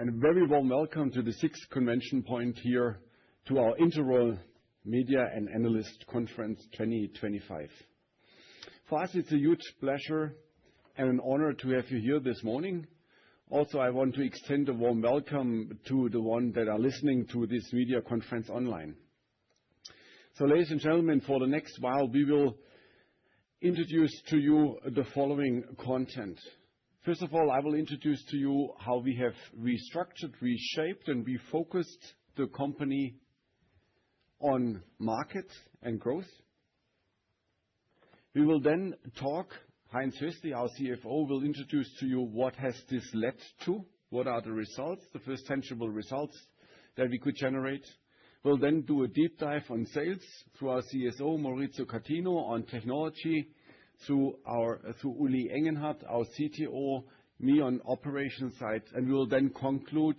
And a very warm welcome to the sixth convention point here to our Interroll Media and Analyst Conference 2025. For us, it's a huge pleasure and an honor to have you here this morning. Also, I want to extend a warm welcome to the ones that are listening to this media conference online. So, ladies and gentlemen, for the next while, we will introduce to you the following content. First of all, I will introduce to you how we have restructured, reshaped, and refocused the company on market and growth. We will then talk, Heinz Hössli, our CFO, will introduce to you what has this led to, what are the results, the first tangible results that we could generate. We'll then do a deep dive on sales through our CSO, Maurizio Catino, on technology, through Uli Engenhardt, our CTO, me on operations side, and we will then conclude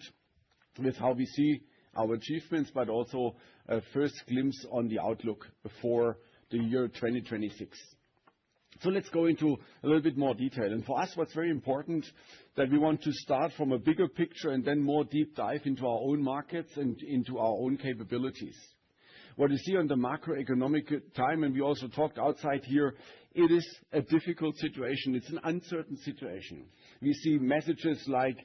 with how we see our achievements, but also a first glimpse on the outlook for the year 2026. So let's go into a little bit more detail. And for us, what's very important that we want to start from a bigger picture and then more deep dive into our own markets and into our own capabilities. What you see on the macroeconomic time, and we also talked outside here, it is a difficult situation. It's an uncertain situation. We see messages like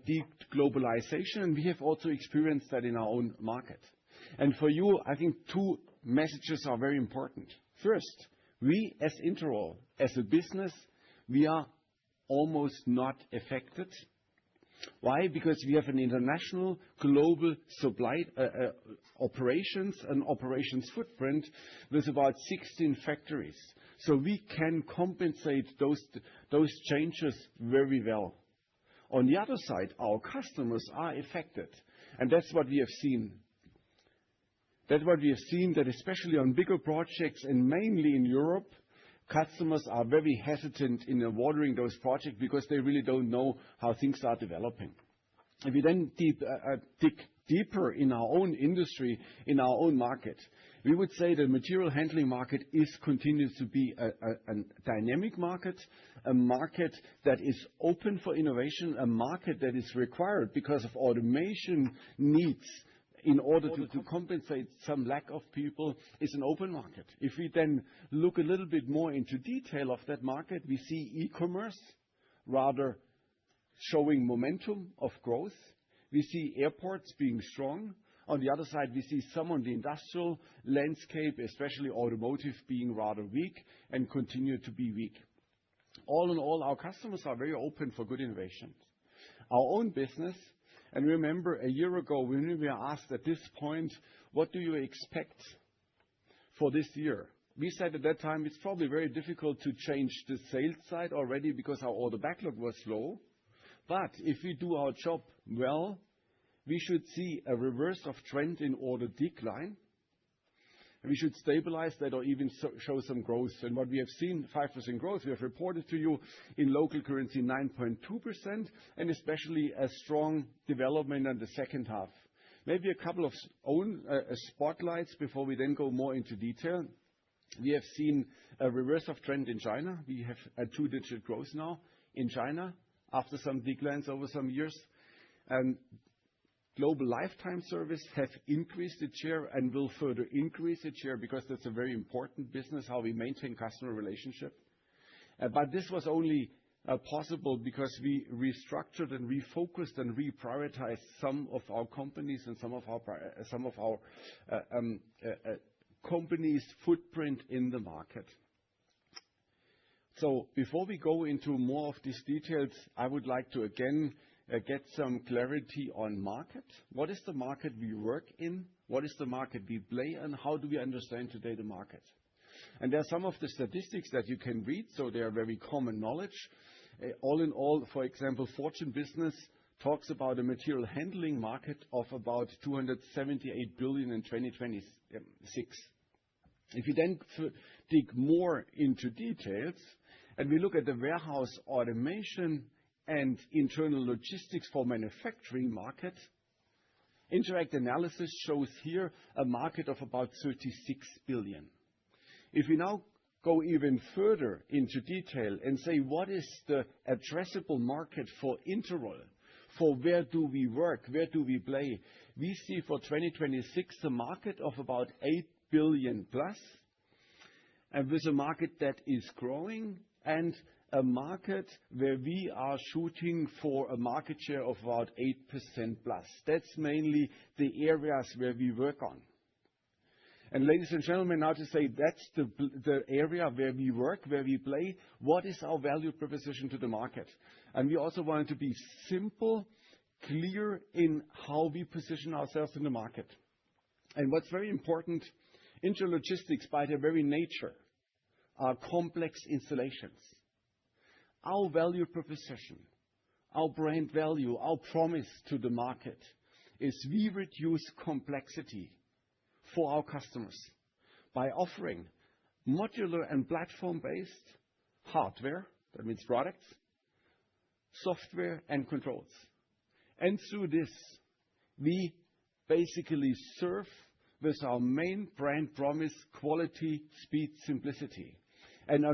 de-globalization, and we have also experienced that in our own market. And for you, I think two messages are very important. First, we as Interroll, as a business, we are almost not affected. Why? Because we have an international global supply operations footprint with about 16 factories. So we can compensate those changes very well. On the other side, our customers are affected. And that's what we have seen. That's what we have seen, that especially on bigger projects and mainly in Europe, customers are very hesitant in awarding those projects because they really don't know how things are developing. If we then dig deeper in our own industry, in our own market, we would say the material handling market continues to be a dynamic market, a market that is open for innovation, a market that is required because of automation needs in order to compensate some lack of people. Is an open market. If we then look a little bit more into detail of that market, we see e-commerce rather showing momentum of growth. We see airports being strong. On the other side, we see some on the industrial landscape, especially automotive, being rather weak and continue to be weak. All in all, our customers are very open for good innovations. Our own business, and remember a year ago when we were asked at this point, what do you expect for this year? We said at that time it's probably very difficult to change the sales side already because our order backlog was low. But if we do our job well, we should see a reverse of trend in order decline. And we should stabilize that or even show some growth. And what we have seen, 5% growth, we have reported to you in local currency 9.2%, and especially a strong development in the second half. Maybe a couple of own spotlights before we then go more into detail. We have seen a reverse of trend in China. We have a two-digit growth now in China after some declines over some years. And Global Lifetime Service have increased its share and will further increase its share because that's a very important business, how we maintain customer relationship. But this was only possible because we restructured and refocused and reprioritized some of our companies and some of our companies' footprint in the market. So before we go into more of these details, I would like to again get some clarity on market. What is the market we work in? What is the market we play in? How do we understand today the market? And there are some of the statistics that you can read, so they are very common knowledge. All in all, for example, Fortune Business talks about a material handling market of about 278 billion in 2026. If you then dig more into details and we look at the warehouse automation and internal logistics for manufacturing market, Interact Analysis shows here a market of about 36 billion. If we now go even further into detail and say what is the addressable market for Interroll for where do we work, where do we play. We see for 2026 a market of about 8 billion plus, and with a market that is growing and a market where we are shooting for a market share of about 8% plus. That's mainly the areas where we work on. And ladies and gentlemen, now to say that's the area where we work, where we play, what is our value proposition to the market? And we also want to be simple, clear in how we position ourselves in the market. And what's very important, intralogistics by their very nature are complex installations. Our value proposition, our brand value, our promise to the market is we reduce complexity for our customers by offering modular and platform-based hardware, that means products, software, and controls. And through this, we basically serve with our main brand promise, quality, speed, simplicity. And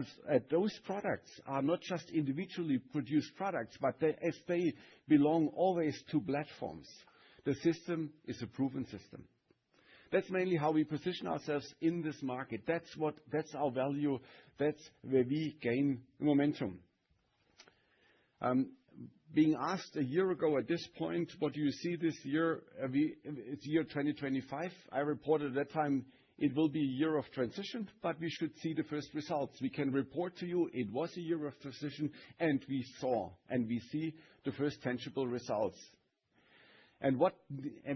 those products are not just individually produced products, but as they belong always to platforms, the system is a proven system. That's mainly how we position ourselves in this market. That's our value. That's where we gain momentum. Being asked a year ago at this point, what do you see this year? It's year 2025. I reported at that time it will be a year of transition, but we should see the first results. We can report to you it was a year of transition, and we see the first tangible results. And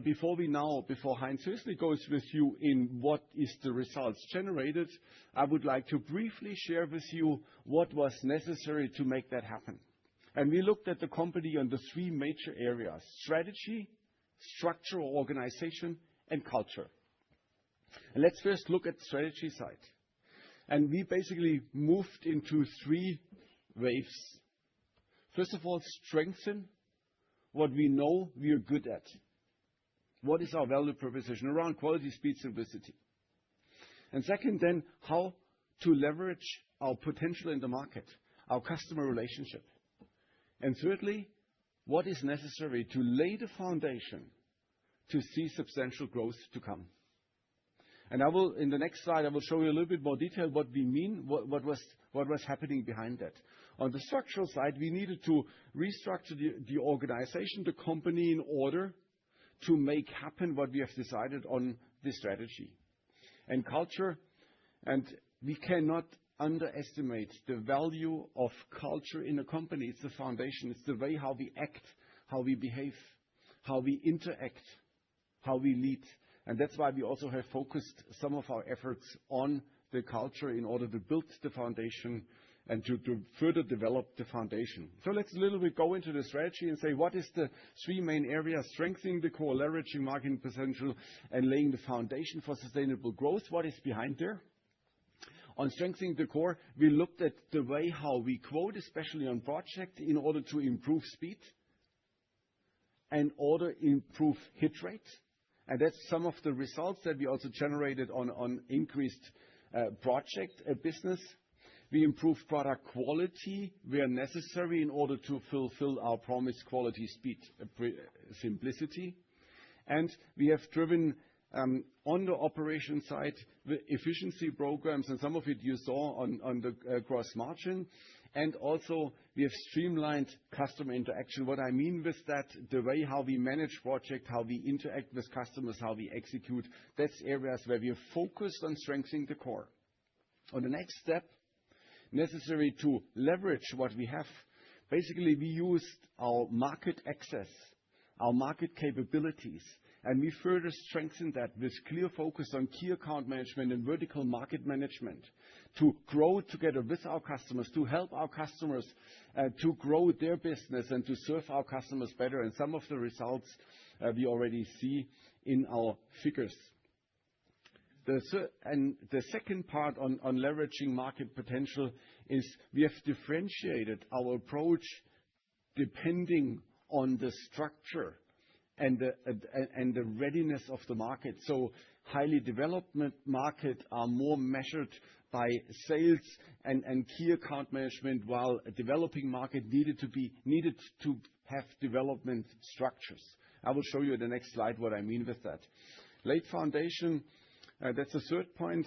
before Heinz Hösli goes with you in what is the results generated, I would like to briefly share with you what was necessary to make that happen. And we looked at the company on the three major areas: strategy, structural organization, and culture. And let's first look at the strategy side. And we basically moved into three waves. First of all, strengthen what we know we are good at. What is our value proposition around quality, speed, simplicity? And second, then, how to leverage our potential in the market, our customer relationship. And thirdly, what is necessary to lay the foundation to see substantial growth to come. And in the next slide, I will show you a little bit more detail what we mean, what was happening behind that. On the structural side, we needed to restructure the organization, the company, in order to make happen what we have decided on this strategy. And culture, and we cannot underestimate the value of culture in a company. It's the foundation. It's the way how we act, how we behave, how we interact, how we lead. And that's why we also have focused some of our efforts on the culture in order to build the foundation and to further develop the foundation. So let's a little bit go into the strategy and say, what is the three main areas: strengthening the core, leveraging market potential, and laying the foundation for sustainable growth. What is behind there? On strengthening the core, we looked at the way how we quote, especially on project, in order to improve speed and order improve hit rate. And that's some of the results that we also generated on increased project business. We improved product quality where necessary in order to fulfill our promise: quality, speed, simplicity. And we have driven on the operation side the efficiency programs, and some of it you saw on the gross margin. And also we have streamlined customer interaction. What I mean with that, the way how we manage project, how we interact with customers, how we execute, that's areas where we are focused on strengthening the core. On the next step, necessary to leverage what we have. Basically, we used our market access, our market capabilities, and we further strengthened that with clear focus on key account management and vertical market management to grow together with our customers, to help our customers to grow their business and to serve our customers better. And some of the results we already see in our figures. The second part on leveraging market potential is we have differentiated our approach depending on the structure and the readiness of the market. So highly developed market are more measured by sales and key account management, while a developing market needed to have development structures. I will show you in the next slide what I mean with that. Late foundation, that's the third point.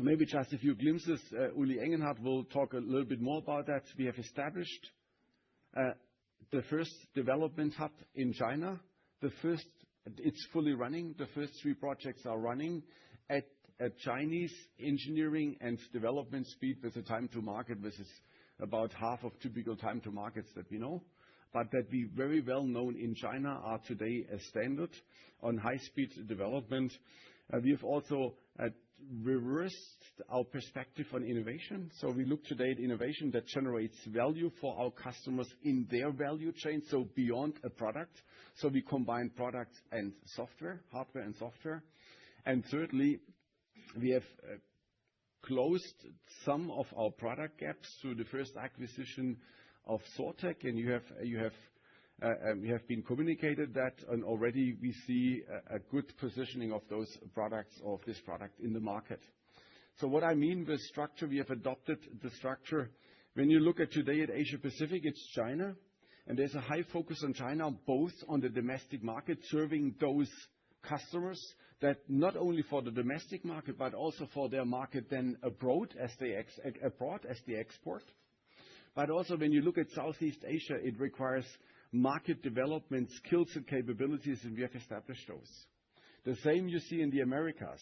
Maybe just a few glimpses. Uli Engenhardt will talk a little bit more about that. We have established the first development hub in China. It's fully running. The first 3 projects are running at a Chinese engineering and development speed with a time to market, which is about half of typical time to markets that we know, but that we very well known in China are today a standard on high-speed development. We have also reversed our perspective on innovation. So we look today at innovation that generates value for our customers in their value chain, so beyond a product. So we combine products and software, hardware and software. And thirdly, we have closed some of our product gaps through the first acquisition of Sortteq, and you have been communicated that, and already we see a good positioning of those products, of this product in the market. So what I mean with structure, we have adopted the structure. When you look at today at Asia Pacific, it's China, and there's a high focus on China, both on the domestic market, serving those customers that not only for the domestic market, but also for their market then abroad as they export. But also when you look at Southeast Asia, it requires market development skills and capabilities, and we have established those. The same you see in the Americas.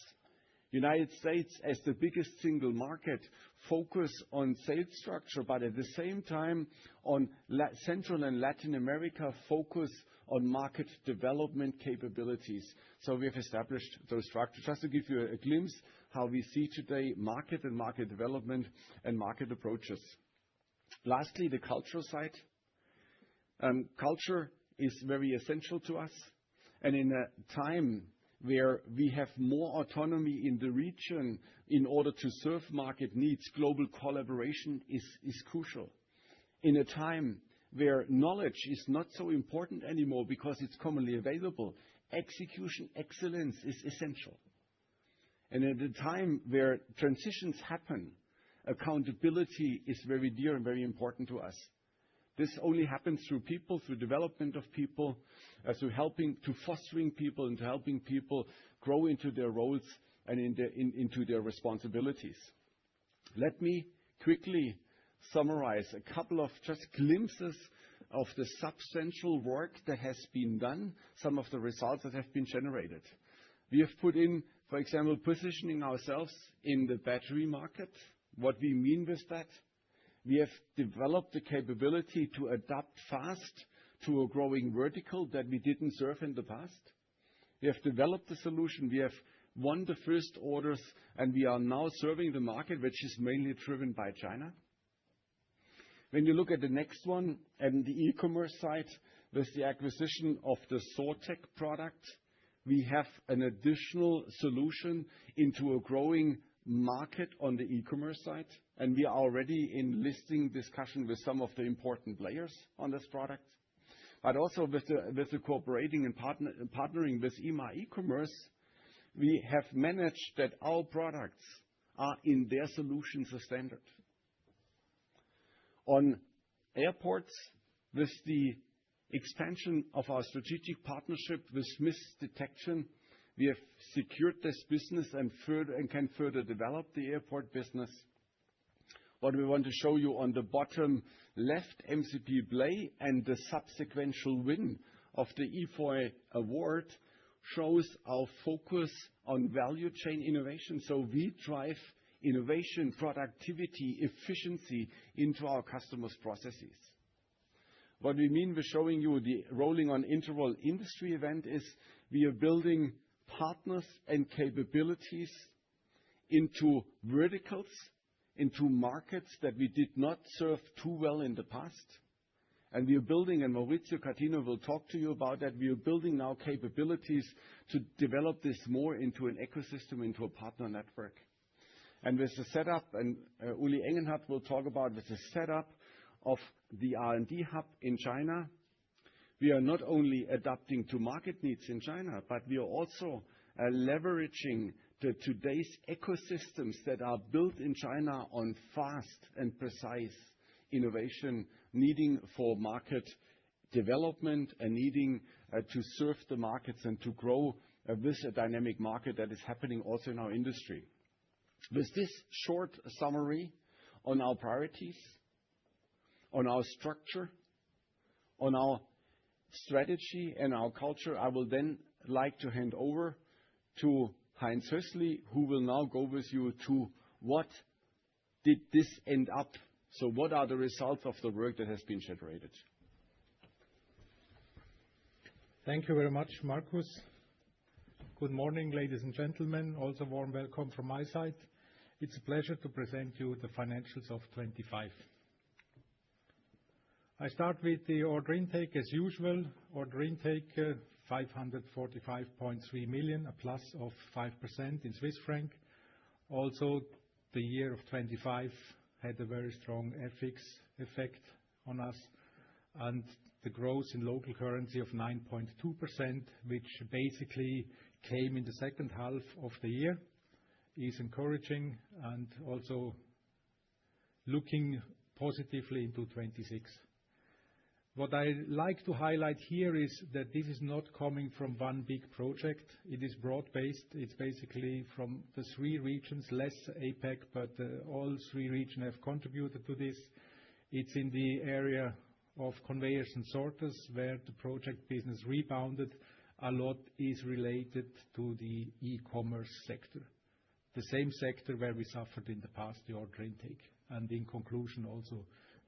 United States, as the biggest single market, focus on sales structure, but at the same time on Central and Latin America, focus on market development capabilities. So we have established those structures. Just to give you a glimpse how we see today market and market development and market approaches. Lastly, the cultural side. Culture is very essential to us, and in a time where we have more autonomy in the region in order to serve market needs, global collaboration is crucial. In a time where knowledge is not so important anymore because it's commonly available, execution excellence is essential. And at a time where transitions happen, accountability is very dear and very important to us. This only happens through people, through development of people, through fostering people and helping people grow into their roles and into their responsibilities. Let me quickly summarize a couple of just glimpses of the substantial work that has been done, some of the results that have been generated. We have put in, for example, positioning ourselves in the battery market. What we mean with that? We have developed the capability to adapt fast to a growing vertical that we didn't serve in the past. We have developed the solution. We have won the first orders, and we are now serving the market, which is mainly driven by China. When you look at the next one, and the e-commerce side, with the acquisition of the Sortteq product, we have an additional solution into a growing market on the e-commerce side, and we are already in listing discussion with some of the important players on this product. But also with the cooperating and partnering with EMA e-commerce, we have managed that our products are in their solutions a standard. On airports, with the expansion of our strategic partnership with Smith Detection, we have secured this business and can further develop the airport business. What we want to show you on the bottom left, MCP Play, and the subsequent win of the EFOY award shows our focus on value chain innovation. So we drive innovation, productivity, efficiency into our customers' processes. What we mean with showing you the Rolling on Interroll industry event is we are building partners and capabilities into verticals, into markets that we did not serve too well in the past. And we are building, and Maurizio Catino will talk to you about that, we are building now capabilities to develop this more into an ecosystem, into a partner network. And with the setup, and Uli Engenhardt will talk about with the setup of the R&D hub in China, we are not only adapting to market needs in China, but we are also leveraging today's ecosystems that are built in China on fast and precise innovation, needing for market development and needing to serve the markets and to grow with a dynamic market that is happening also in our industry. With this short summary on our priorities, on our structure, on our strategy and our culture, I will then like to hand over to Heinz Hössli, who will now go with you to what did this end up. So what are the results of the work that has been generated? Thank you very much, Markus. Good morning, ladies and gentlemen. Also warm welcome from my side. It's a pleasure to present you the financials of 25. I start with the order intake as usual. Order intake 545.3 million, a plus of 5% in Swiss franc. Also, the year of 25 had a very strong FX effect on us, and the growth in local currency of 9.2%, which basically came in the second half of the year, is encouraging and also looking positively into 26. What I like to highlight here is that this is not coming from one big project. It is broad-based. It's basically from the three regions, less APAC, but all three regions have contributed to this. It's in the area of conveyors and sorters, where the project business rebounded. A lot is related to the e-commerce sector, the same sector where we suffered in the past, the order intake, and in conclusion, also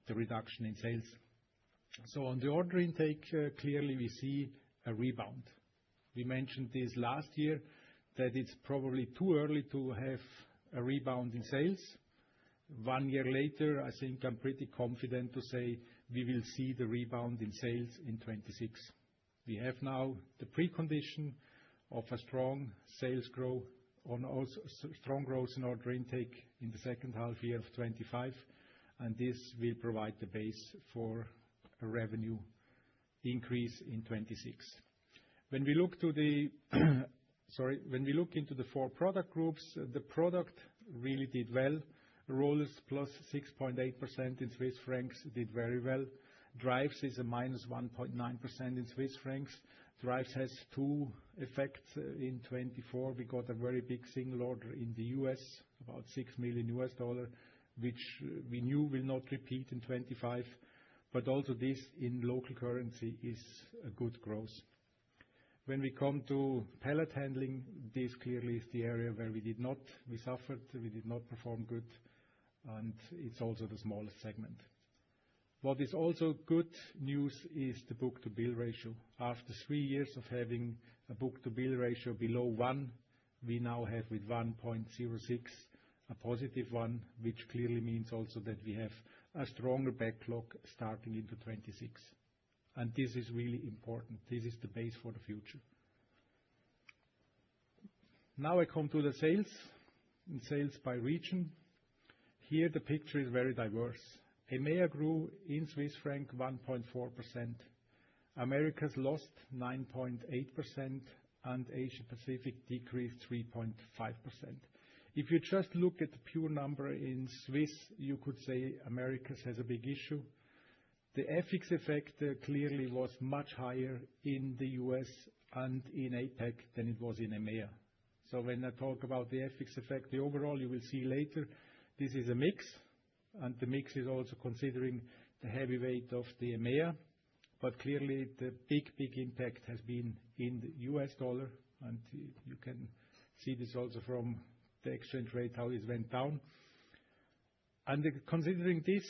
the reduction in sales. So on the order intake, clearly we see a rebound. We mentioned this last year, that it's probably too early to have a rebound in sales. 1 year later, I think I'm pretty confident to say we will see the rebound in sales in 26. We have now the precondition of a strong sales growth, on also strong growth in order intake in the second half year of 25, and this will provide the base for a revenue increase in 26. When we look to the, when we look into the four product groups, the product really did well. Rollers plus 6.8% in Swiss francs did very well. Drives is a minus 1.9% in Swiss francs. Drives has two effects in 24. We got a very big single order in the US, about $6 million, which we knew will not repeat in 25. But also this in local currency is a good growth. When we come to pallet handling, this clearly is the area where we suffered, we did not perform good, and it's also the smallest segment. What is also good news is the book-to-bill ratio. After 3 years of having a book-to-bill ratio below 1, we now have with 1.06 a positive one, which clearly means also that we have a stronger backlog starting into 26. And this is really important. This is the base for the future. Now I come to the sales by region. Here the picture is very diverse. EMEA grew in Swiss franc 1.4%. Americas lost 9.8%, and Asia Pacific decreased 3.5%. If you just look at the pure number in Swiss, you could say Americas has a big issue. The FX effect clearly was much higher in the US and in APAC than it was in EMEA. So when I talk about the FX effect, the overall you will see later, this is a mix, and the mix is also considering the heavy weight of the EMEA. But clearly the big impact has been in the US dollar, and you can see this also from the exchange rate, how it went down. And considering this,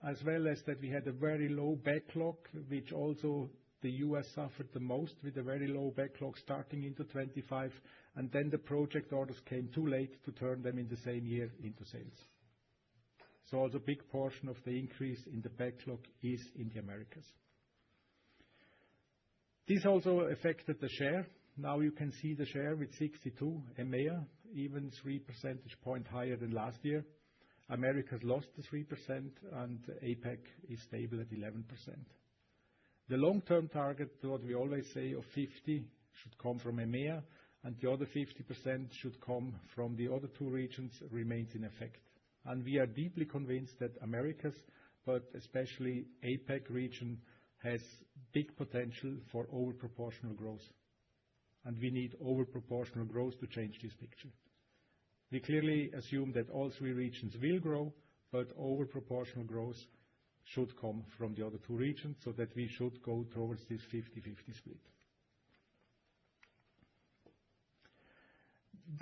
as well as that we had a very low backlog, which also the US suffered the most with a very low backlog starting into 25, and then the project orders came too late to turn them in the same year into sales. So also a big portion of the increase in the backlog is in the Americas. This also affected the share. Now you can see the share with 62, EMEA, even 3 percentage points higher than last year. Americas lost the 3%, and APAC is stable at 11%. The long-term target, what we always say, of 50 should come from EMEA, and the other 50% should come from the other two regions, remains in effect. We are deeply convinced that Americas, but especially APAC region, has big potential for over-proportional growth. We need over-proportional growth to change this picture. We clearly assume that all three regions will grow, but over-proportional growth should come from the other two regions, so that we should go towards this 50/50 split.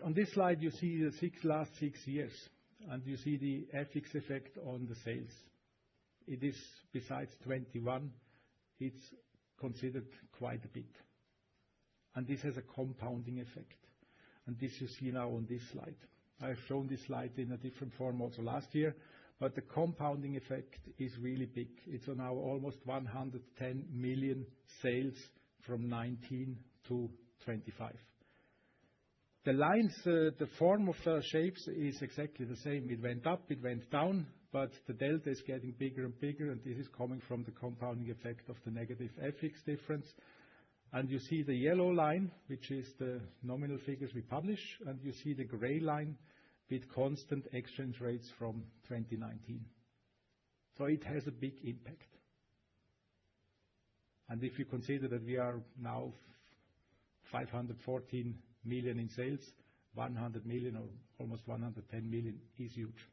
On this slide, you see the last 6 years, and you see the FX effect on the sales. It is, besides 21, it's considered quite a bit. This has a compounding effect. This you see now on this slide. I've shown this slide in a different form also last year, but the compounding effect is really big. It's now almost 110 million sales from 2019 to 2025. The lines, the form of the shapes is exactly the same. It went up, it went down, but the delta is getting bigger and bigger, and this is coming from the compounding effect of the negative FX difference. You see the yellow line, which is the nominal figures we publish, and you see the gray line with constant exchange rates from 2019. It has a big impact. If you consider that we are now 514 million in sales, 100 million or almost 110 million is huge.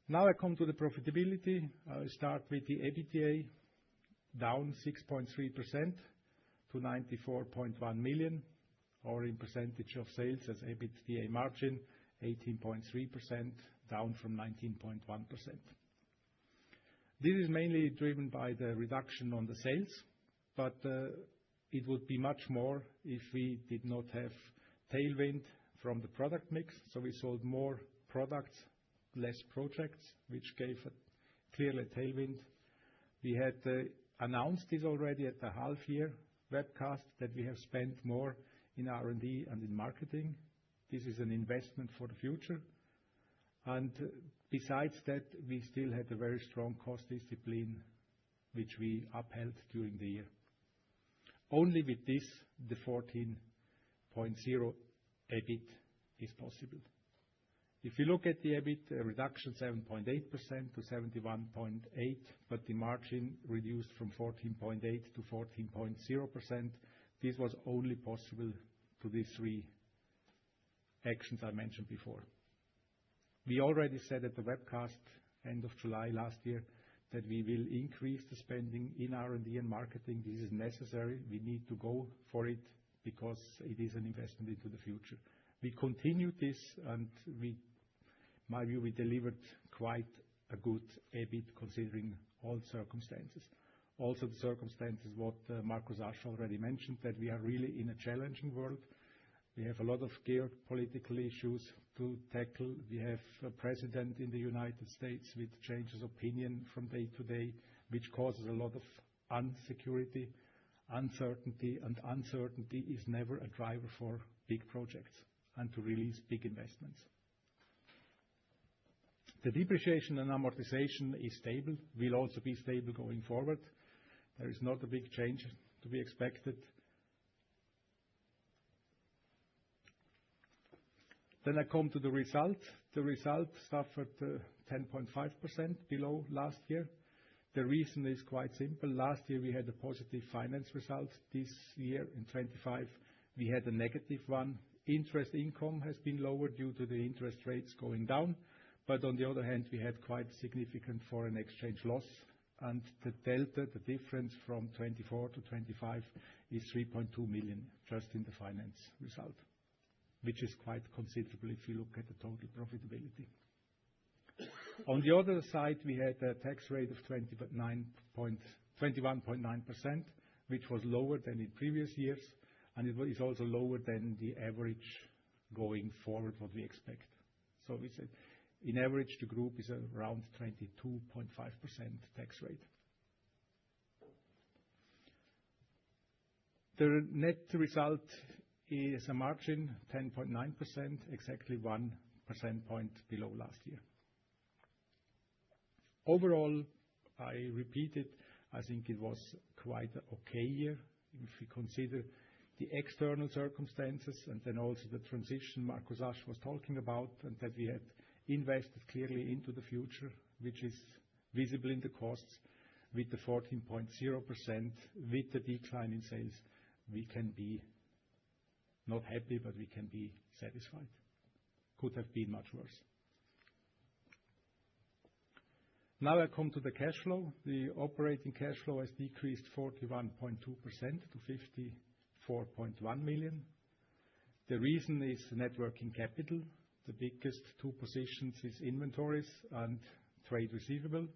Now I come to the profitability. I start with the EBITDA, down 6.3% to 94.1 million, or in percentage of sales as EBITDA margin, 18.3%, down from 19.1%. This is mainly driven by the reduction on the sales, but it would be much more if we did not have tailwind from the product mix. We sold more products, less projects, which gave a clearly tailwind. We had announced this already at the half year webcast that we have spent more in R&D and in marketing. This is an investment for the future. Besides that, we still had a very strong cost discipline, which we upheld during the year. Only with this, the 14.0 EBIT is possible. If you look at the EBIT, a reduction 7.8% to 71.8%, but the margin reduced from 14.8% to 14.0%. This was only possible to these three actions I mentioned before. We already said at the webcast end of July last year that we will increase the spending in R&D and marketing. This is necessary. We need to go for it because it is an investment into the future. We continued this, and my view, we delivered quite a good EBIT considering all circumstances. Also the circumstances what Markus Asch already mentioned, that we are really in a challenging world. We have a lot of geopolitical issues to tackle. We have a president in the United States with changes of opinion from day to day, which causes a lot of insecurity, uncertainty, and uncertainty is never a driver for big projects and to release big investments. The depreciation and amortization is stable, will also be stable going forward. There is not a big change to be expected. Then I come to the result. The result suffered 10.5% below last year. The reason is quite simple. Last year, we had a positive finance result. This year, in 2025, we had a negative one. Interest income has been lower due to the interest rates going down. But on the other hand, we had quite significant foreign exchange loss. And the delta, the difference from 2024 to 2025 is 3.2 million just in the finance result, which is quite considerable if you look at the total profitability. On the other side, we had a tax rate of 21.9%, which was lower than in previous years, and it is also lower than the average going forward, what we expect. So we said, in average, the group is around 22.5% tax rate. The net result is a margin 10.9%, exactly 1 percentage point below last year. Overall, I repeat it, I think it was quite an okay year if we consider the external circumstances and then also the transition Markus Asch was talking about, and that we had invested clearly into the future, which is visible in the costs. With the 14.0%, with the decline in sales, we can be not happy, but we can be satisfied. Could have been much worse. Now I come to the cash flow. The operating cash flow has decreased 41.2% to 54.1 million. The reason is net working capital. The biggest two positions is inventories and trade receivable.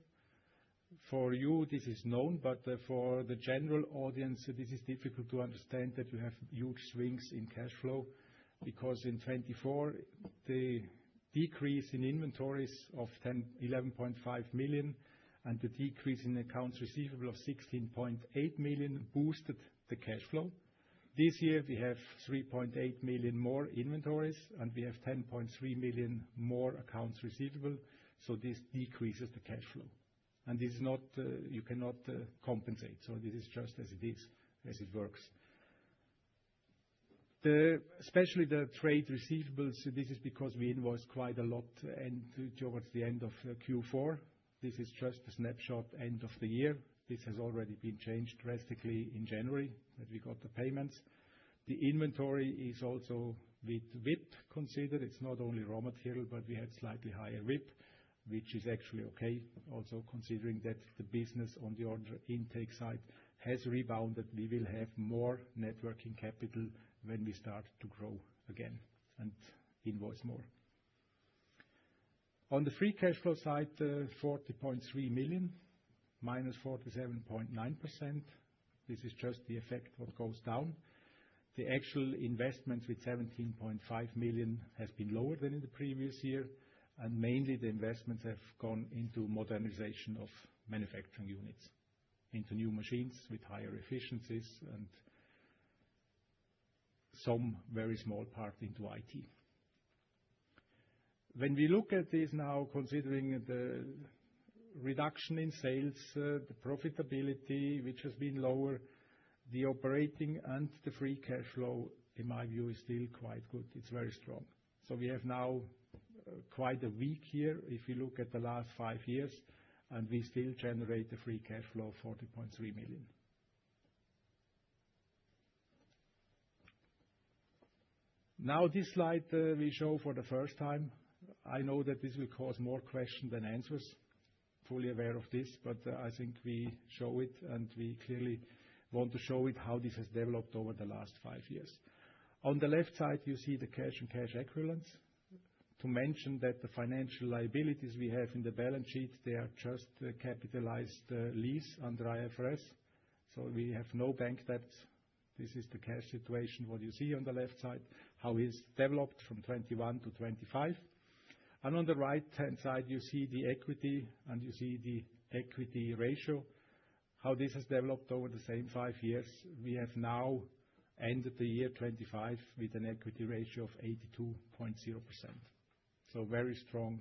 For you, this is known, but for the general audience, this is difficult to understand that you have huge swings in cash flow, because in 2024, the decrease in inventories of 11.5 million and the decrease in accounts receivable of 16.8 million boosted the cash flow. This year, we have 3.8 million more inventories, and we have 10.3 million more accounts receivable, so this decreases the cash flow. And this is not, you cannot compensate. So this is just as it is, as it works. Especially the trade receivables, this is because we invoiced quite a lot and towards the end of Q4. This is just a snapshot end of the year. This has already been changed drastically in January, that we got the payments. The inventory is also with WIP considered. It's not only raw material, but we had slightly higher WIP, which is actually okay, also considering that the business on the order intake side has rebounded. We will have more net working capital when we start to grow again and invoice more. On the free cash flow side, 40.3 million, minus 47.9%. This is just the effect what goes down. The actual investment with 17.5 million has been lower than in the previous year, and mainly the investments have gone into modernization of manufacturing units, into new machines with higher efficiencies, and some very small part into IT. When we look at this now, considering the reduction in sales, the profitability, which has been lower, the operating and the free cash flow, in my view, is still quite good. It's very strong. So we have now quite a weak year if you look at the last 5 years, and we still generate a free cash flow of 40.3 million. Now this slide we show for the first time. I know that this will cause more questions than answers. Fully aware of this, but I think we show it, and we clearly want to show it how this has developed over the last 5 years. On the left side, you see the cash and cash equivalents. To mention that the financial liabilities we have in the balance sheet, they are just capitalized lease under IFRS. So we have no bank debts. This is the cash situation, what you see on the left side, how it's developed from 21 to 25. And on the right-hand side, you see the equity, and you see the equity ratio, how this has developed over the same 5 years. We have now ended the year 25 with an equity ratio of 82.0%. So very strong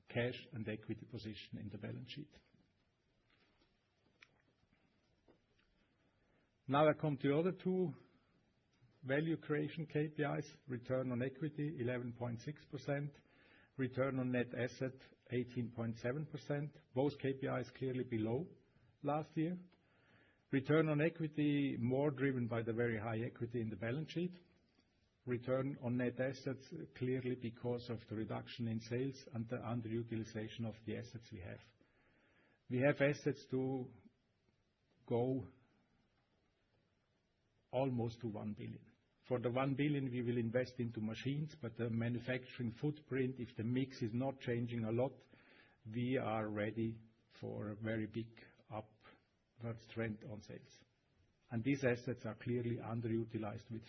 cash and equity position in the balance sheet. Now I come to the other two value creation KPIs, return on equity 11.6%, return on net asset 18.7%. Both KPIs clearly below last year. Return on equity more driven by the very high equity in the balance sheet. Return on net assets clearly because of the reduction in sales and the underutilization of the assets we have. We have assets to go almost to 1 billion. For the 1 billion, we will invest into machines, but the manufacturing footprint, if the mix is not changing a lot, we are ready for a very big upwards trend on sales. And these assets are clearly underutilized with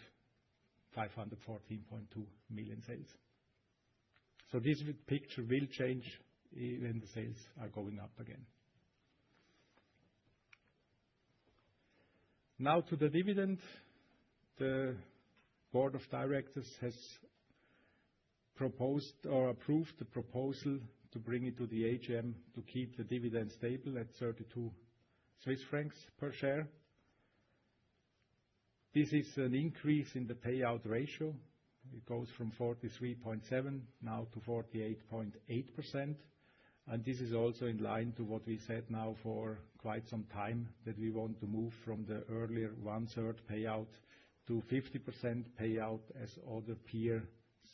514.2 million sales. So this picture will change when the sales are going up again. Now to the dividend. The board of directors has proposed or approved the proposal to bring it to the AGM to keep the dividend stable at 32 Swiss francs per share. This is an increase in the payout ratio. It goes from 43.7% now to 48.8%. And this is also in line to what we said now for quite some time, that we want to move from the earlier 1/3 payout to 50% payout, as other peers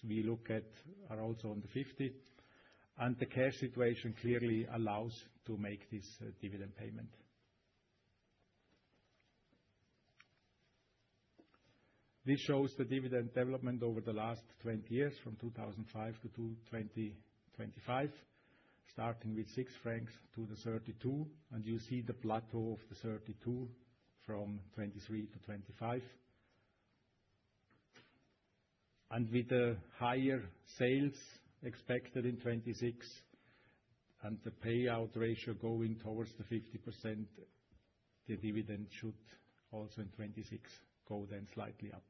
we look at are also on the 50%. And the cash situation clearly allows to make this dividend payment. This shows the dividend development over the last 20 years, from 2005 to 2025, starting with 6 francs to the 32, and you see the plateau of the 32 from 23 to 25. And with the higher sales expected in 26 and the payout ratio going towards the 50%, the dividend should also in 26 go then slightly up.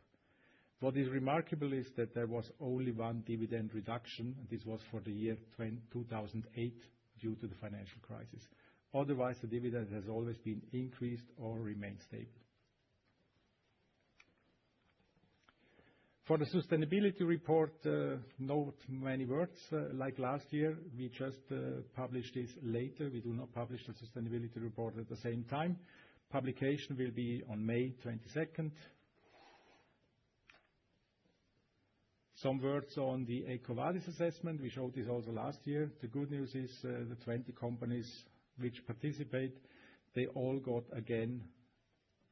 What is remarkable is that there was only one dividend reduction, and this was for the year 2008 due to the financial crisis. Otherwise, the dividend has always been increased or remained stable. For the sustainability report, not many words. Like last year, we just published this later. We do not publish the sustainability report at the same time. Publication will be on May 22nd. Some words on the EcoVadis assessment. We showed this also last year. The good news is the 20 companies which participate, they all got again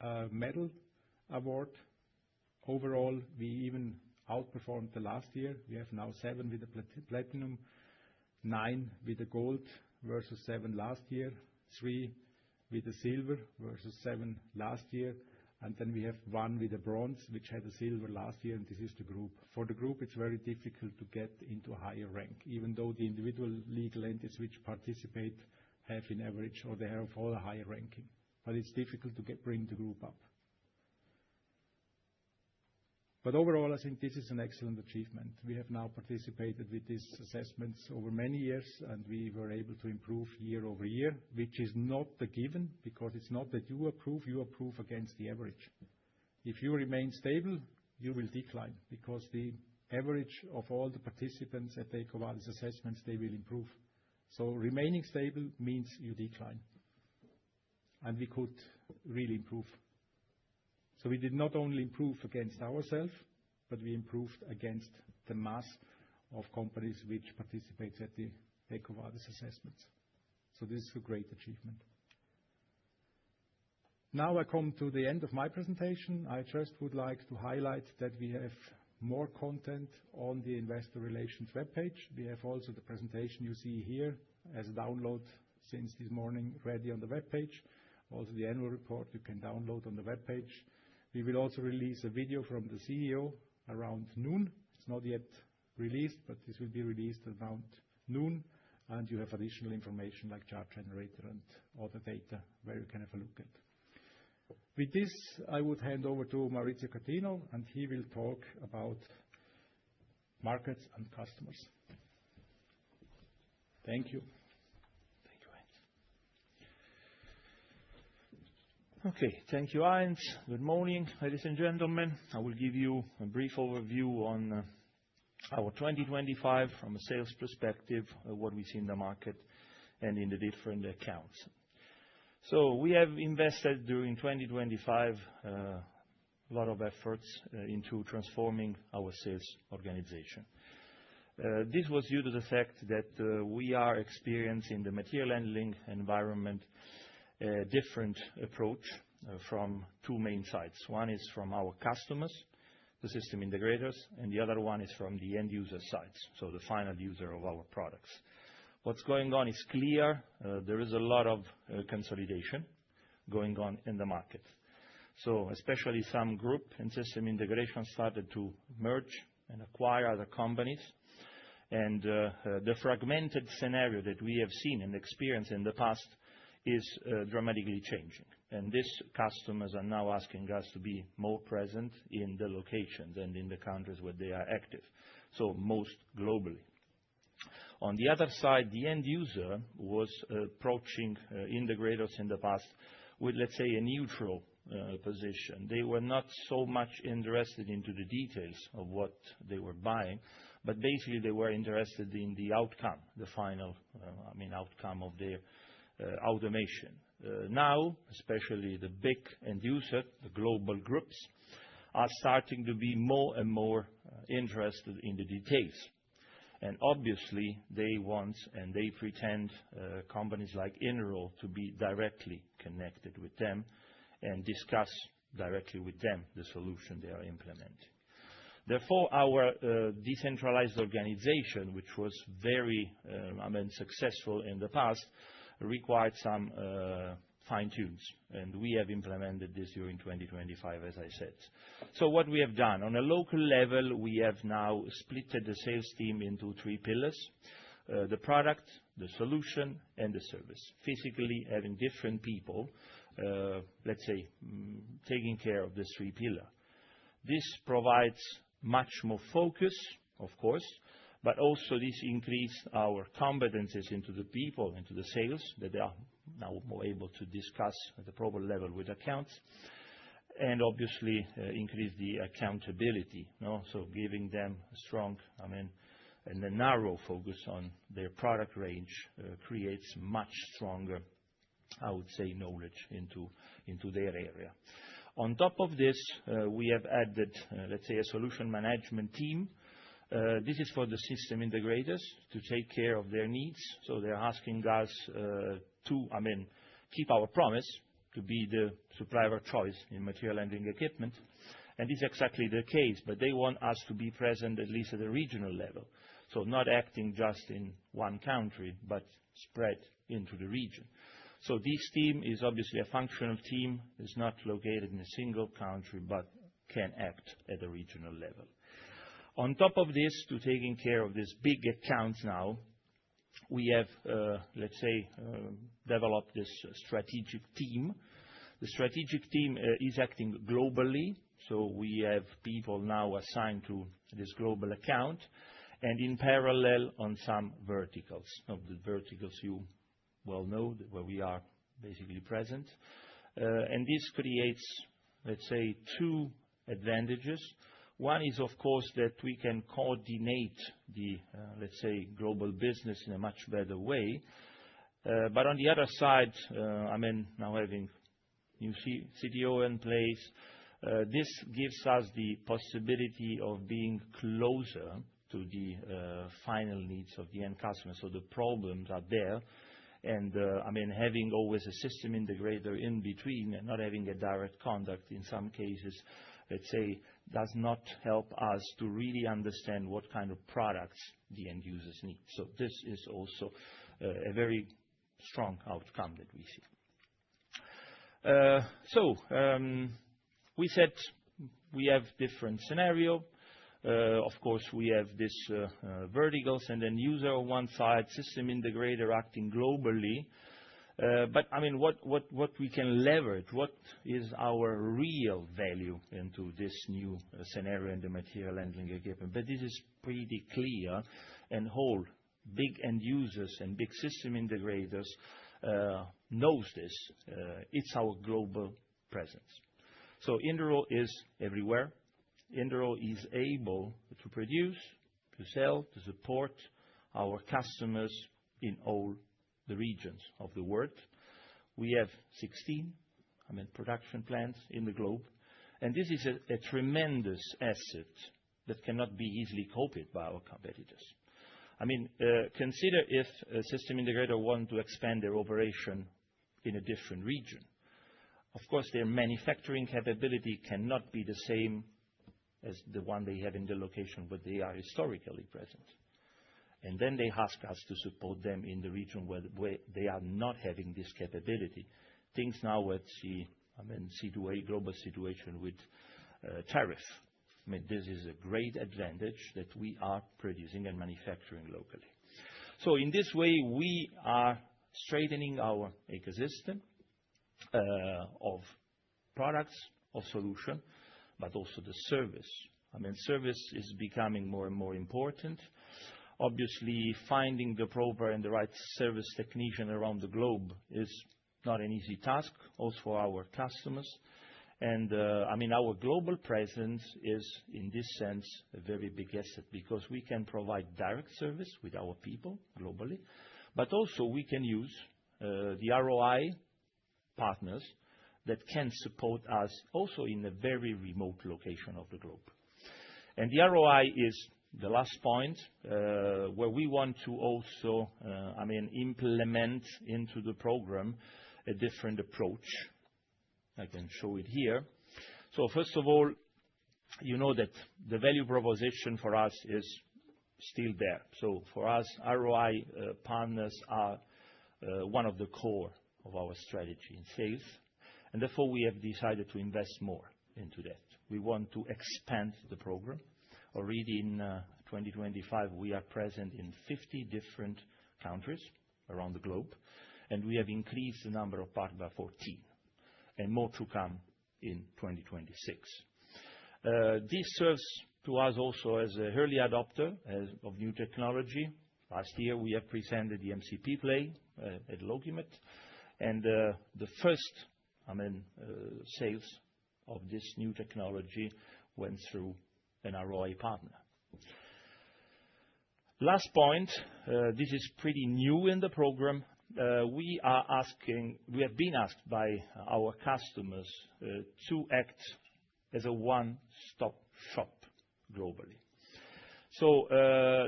a medal award. Overall, we even outperformed the last year. We have now 7 with the platinum, 9 with the gold versus 7 last year, 3 with the silver versus 7 last year. And then we have 1 with the bronze, which had a silver last year, and this is the group. For the group, it's very difficult to get into a higher rank, even though the individual legal entities which participate have in average, or they have all a higher ranking. But it's difficult to bring the group up. But overall, I think this is an excellent achievement. We have now participated with these assessments over many years, and we were able to improve year over year, which is not a given, because it's not that you approve against the average. If you remain stable, you will decline, because the average of all the participants at the EcoVadis assessments, they will improve. So remaining stable means you decline. And we could really improve. So we did not only improve against ourselves, but we improved against the mass of companies which participate at the EcoVadis assessments. So this is a great achievement. Now I come to the end of my presentation. I just would like to highlight that we have more content on the Investor Relations webpage. We have also the presentation you see here as a download since this morning ready on the webpage. Also the annual report you can download on the webpage. We will also release a video from the CEO around noon. It's not yet released, but this will be released around noon. And you have additional information like chart generator and other data where you can have a look at. With this, I would hand over to Maurizio Catino, and he will talk about markets and customers. Thank you. Okay, thank you, Heinz. Good morning, ladies and gentlemen. I will give you a brief overview on our 2025 from a sales perspective, what we see in the market and in the different accounts. So we have invested during 2025 a lot of efforts into transforming our sales organization. This was due to the fact that we are experiencing the material handling environment a different approach from 2 main sides. One is from our customers, the system integrators, and the other one is from the end user sides, so the final user of our products. What's going on is clear. There is a lot of consolidation going on in the market. So especially some group and system integration started to merge and acquire other companies. And the fragmented scenario that we have seen and experienced in the past is dramatically changing. And these customers are now asking us to be more present in the locations and in the countries where they are active, so most globally. On the other side, the end user was approaching integrators in the past with, let's say, a neutral position. They were not so much interested into the details of what they were buying, but basically they were interested in the outcome, the final, outcome of their automation. Now, especially the big end user, the global groups, are starting to be more and more interested in the details. And obviously, they want and they pretend companies like Interroll to be directly connected with them and discuss directly with them the solution they are implementing. Therefore, our decentralized organization, which was very successful in the past, required some fine-tunes, and we have implemented this during 2025, as I said. So what we have done, on a local level, we have now split the sales team into three pillars: the product, the solution, and the service. Physically having different people, let's say, taking care of this three pillar. This provides much more focus, of course, but also this increased our competencies into the people, into the sales, that they are now more able to discuss at the proper level with accounts, and obviously increase the accountability, so giving them a strong, and a narrow focus on their product range creates much stronger, I would say, knowledge into their area. On top of this, we have added, let's say, a solution management team. This is for the system integrators to take care of their needs. So they're asking us to keep our promise to be the supplier of choice in material handling equipment. And this is exactly the case, but they want us to be present at least at a regional level. So not acting just in one country, but spread into the region. So this team is obviously a functional team, is not located in a single country, but can act at a regional level. On top of this, to taking care of these big accounts now, we have, let's say, developed this strategic team. The strategic team is acting globally, so we have people now assigned to this global account, and in parallel on some verticals. Of the verticals you well know, where we are basically present. And this creates, let's say, two advantages. One is, of course, that we can coordinate the, let's say, global business in a much better way. But on the other side, now having new CTO in place, this gives us the possibility of being closer to the final needs of the end customer. So the problems are there. And, having always a system integrator in between and not having a direct contact in some cases, let's say, does not help us to really understand what kind of products the end users need. So this is also a very strong outcome that we see. We said we have different scenario. Of course, we have this verticals and then user on one side, system integrator acting globally. But what we can leverage, what is our real value into this new scenario in the material handling equipment? But this is pretty clear, and whole big end users and big system integrators knows this. It's our global presence. So Interroll is everywhere. Interroll is able to produce, to sell, to support our customers in all the regions of the world. We have 16 production plants in the globe, and this is a tremendous asset that cannot be easily copied by our competitors. Consider if a system integrator want to expand their operation in a different region. Of course, their manufacturing capability cannot be the same as the one they have in the location where they are historically present. And then they ask us to support them in the region where they are not having this capability. Things now at the global situation with tariff. This is a great advantage that we are producing and manufacturing locally. So in this way, we are strengthening our ecosystem of products, of solution, but also the service. Service is becoming more and more important. Obviously, finding the proper and the right service technician around the globe is not an easy task, also for our customers. I mean, our global presence is, in this sense, a very big asset because we can provide direct service with our people globally, but also we can use the ROI partners that can support us also in a very remote location of the globe. The ROI is the last point where we want to also, I mean, implement into the program a different approach. I can show it here. First of all, you know that the value proposition for us is still there. For us, ROI partners are one of the core of our strategy in sales, and therefore we have decided to invest more into that. We want to expand the program. Already in 2025, we are present in 50 different countries around the globe, and we have increased the number of partners by 14, and more to come in 2026. This serves to us also as an early adopter of new technology. Last year, we have presented the MCP play at Logimet, and the first, I mean, sales of this new technology went through an ROI partner. Last point, this is pretty new in the program. We have been asked by our customers to act as a one-stop shop globally.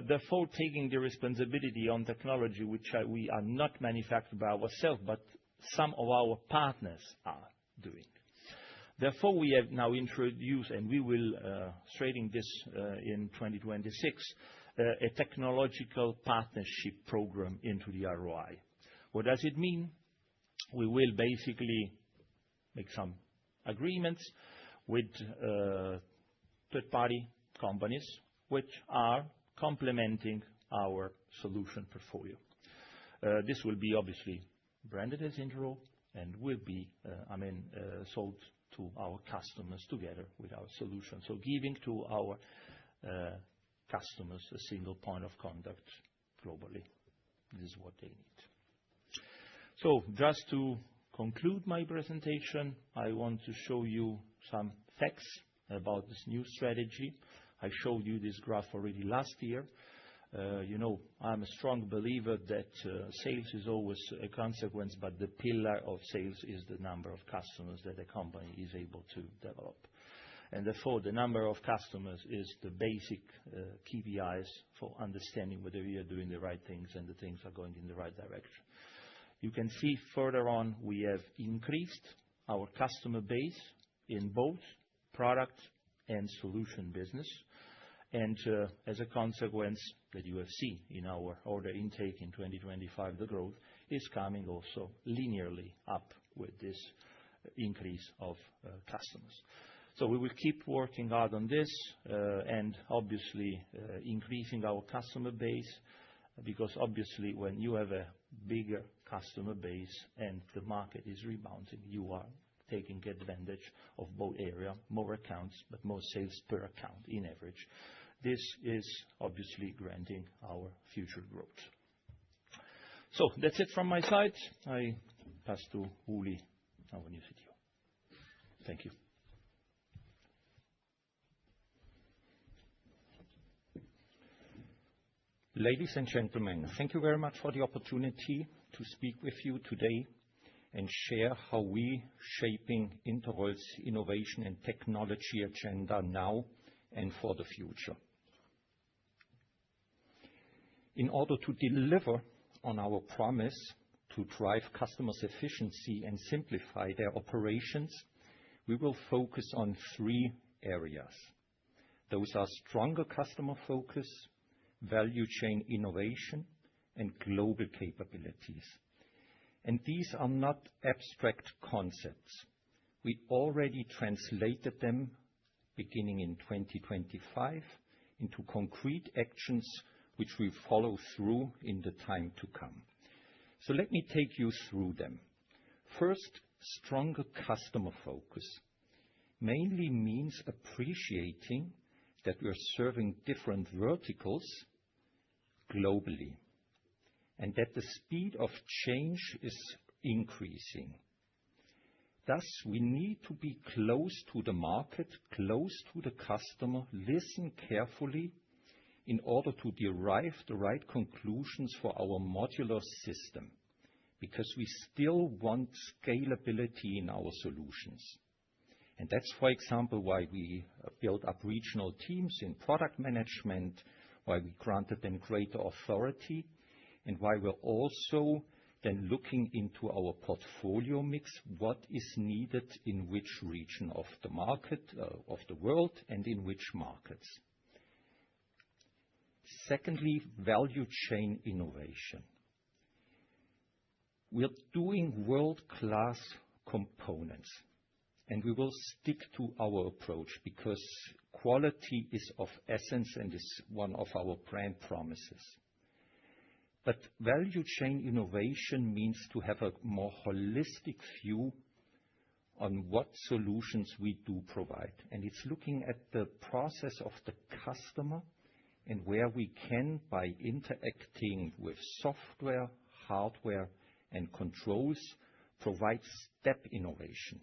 Therefore, taking the responsibility on technology, which we are not manufacturing by ourselves, but some of our partners are doing. Therefore, we have now introduced, and we will straighten this in 2026, a technological partnership program into the ROI. What does it mean? We will basically make some agreements with third-party companies which are complementing our solution portfolio. This will be obviously branded as Interroll and will be, I mean, sold to our customers together with our solution. Giving to our customers a single point of contact globally. This is what they need. Just to conclude my presentation, I want to show you some facts about this new strategy. I showed you this graph already last year. You know, I'm a strong believer that sales is always a consequence, but the pillar of sales is the number of customers that a company is able to develop. Therefore, the number of customers is the basic KPIs for understanding whether we are doing the right things and the things are going in the right direction. You can see further on, we have increased our customer base in both product and solution business. As a consequence that you have seen in our order intake in 2025, the growth is coming also linearly up with this increase of customers. We will keep working hard on this, and obviously increasing our customer base, because obviously when you have a bigger customer base and the market is rebounding, you are taking advantage of both area, more accounts, but more sales per account in average. This is obviously granting our future growth. That's it from my side. I pass to Uli, our new CTO. Thank you. Ladies and gentlemen, thank you very much for the opportunity to speak with you today and share how we shaping Interroll's innovation and technology agenda now and for the future. In order to deliver on our promise to drive customers' efficiency and simplify their operations, we will focus on 3 areas. Those are stronger customer focus, value chain innovation, and global capabilities. These are not abstract concepts. We already translated them beginning in 2025 into concrete actions which we follow through in the time to come. Let me take you through them. First, stronger customer focus mainly means appreciating that we are serving different verticals globally, and that the speed of change is increasing. Thus, we need to be close to the market, close to the customer, listen carefully in order to derive the right conclusions for our modular system, because we still want scalability in our solutions. And that's, for example, why we built up regional teams in product management, why we granted them greater authority, and why we're also then looking into our portfolio mix, what is needed in which region of the market, of the world, and in which markets. Secondly, value chain innovation. We're doing world-class components, and we will stick to our approach because quality is of essence and is one of our brand promises. But value chain innovation means to have a more holistic view on what solutions we do provide. And it's looking at the process of the customer and where we can, by interacting with software, hardware, and controls, provide step innovation.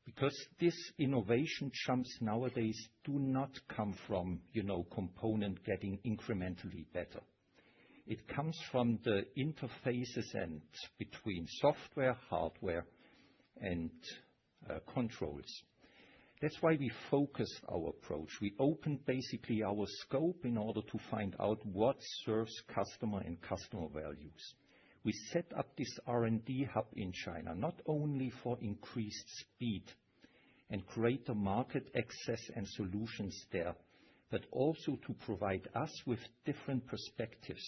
Because this innovation jumps nowadays do not come from, component getting incrementally better. It comes from the interfaces and between software, hardware, and controls. That's why we focused our approach. We opened basically our scope in order to find out what serves customer and customer values. We set up this R&D hub in China, not only for increased speed and greater market access and solutions there, but also to provide us with different perspectives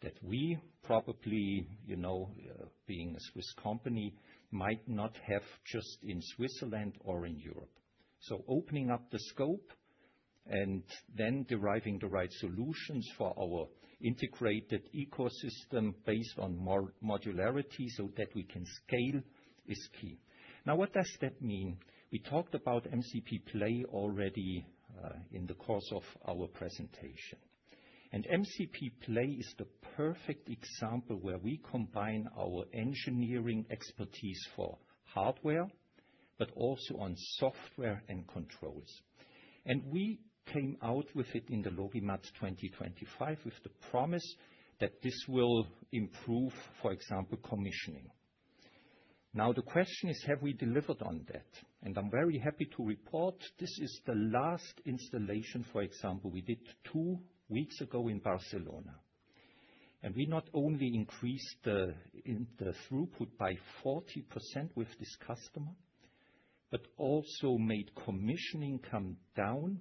that we probably, being a Swiss company, might not have just in Switzerland or in Europe. So opening up the scope and then deriving the right solutions for our integrated ecosystem based on more modularity so that we can scale is key. Now, what does that mean? We talked about MCP Play already in the course of our presentation. And MCP Play is the perfect example where we combine our engineering expertise for hardware, but also on software and controls. And we came out with it in the LogiMAT 2025 with the promise that this will improve, for example, commissioning. Now, the question is, have we delivered on that? And I'm very happy to report this is the last installation, for example, we did 2 weeks ago in Barcelona. And we not only increased the throughput by 40% with this customer, but also made commissioning come down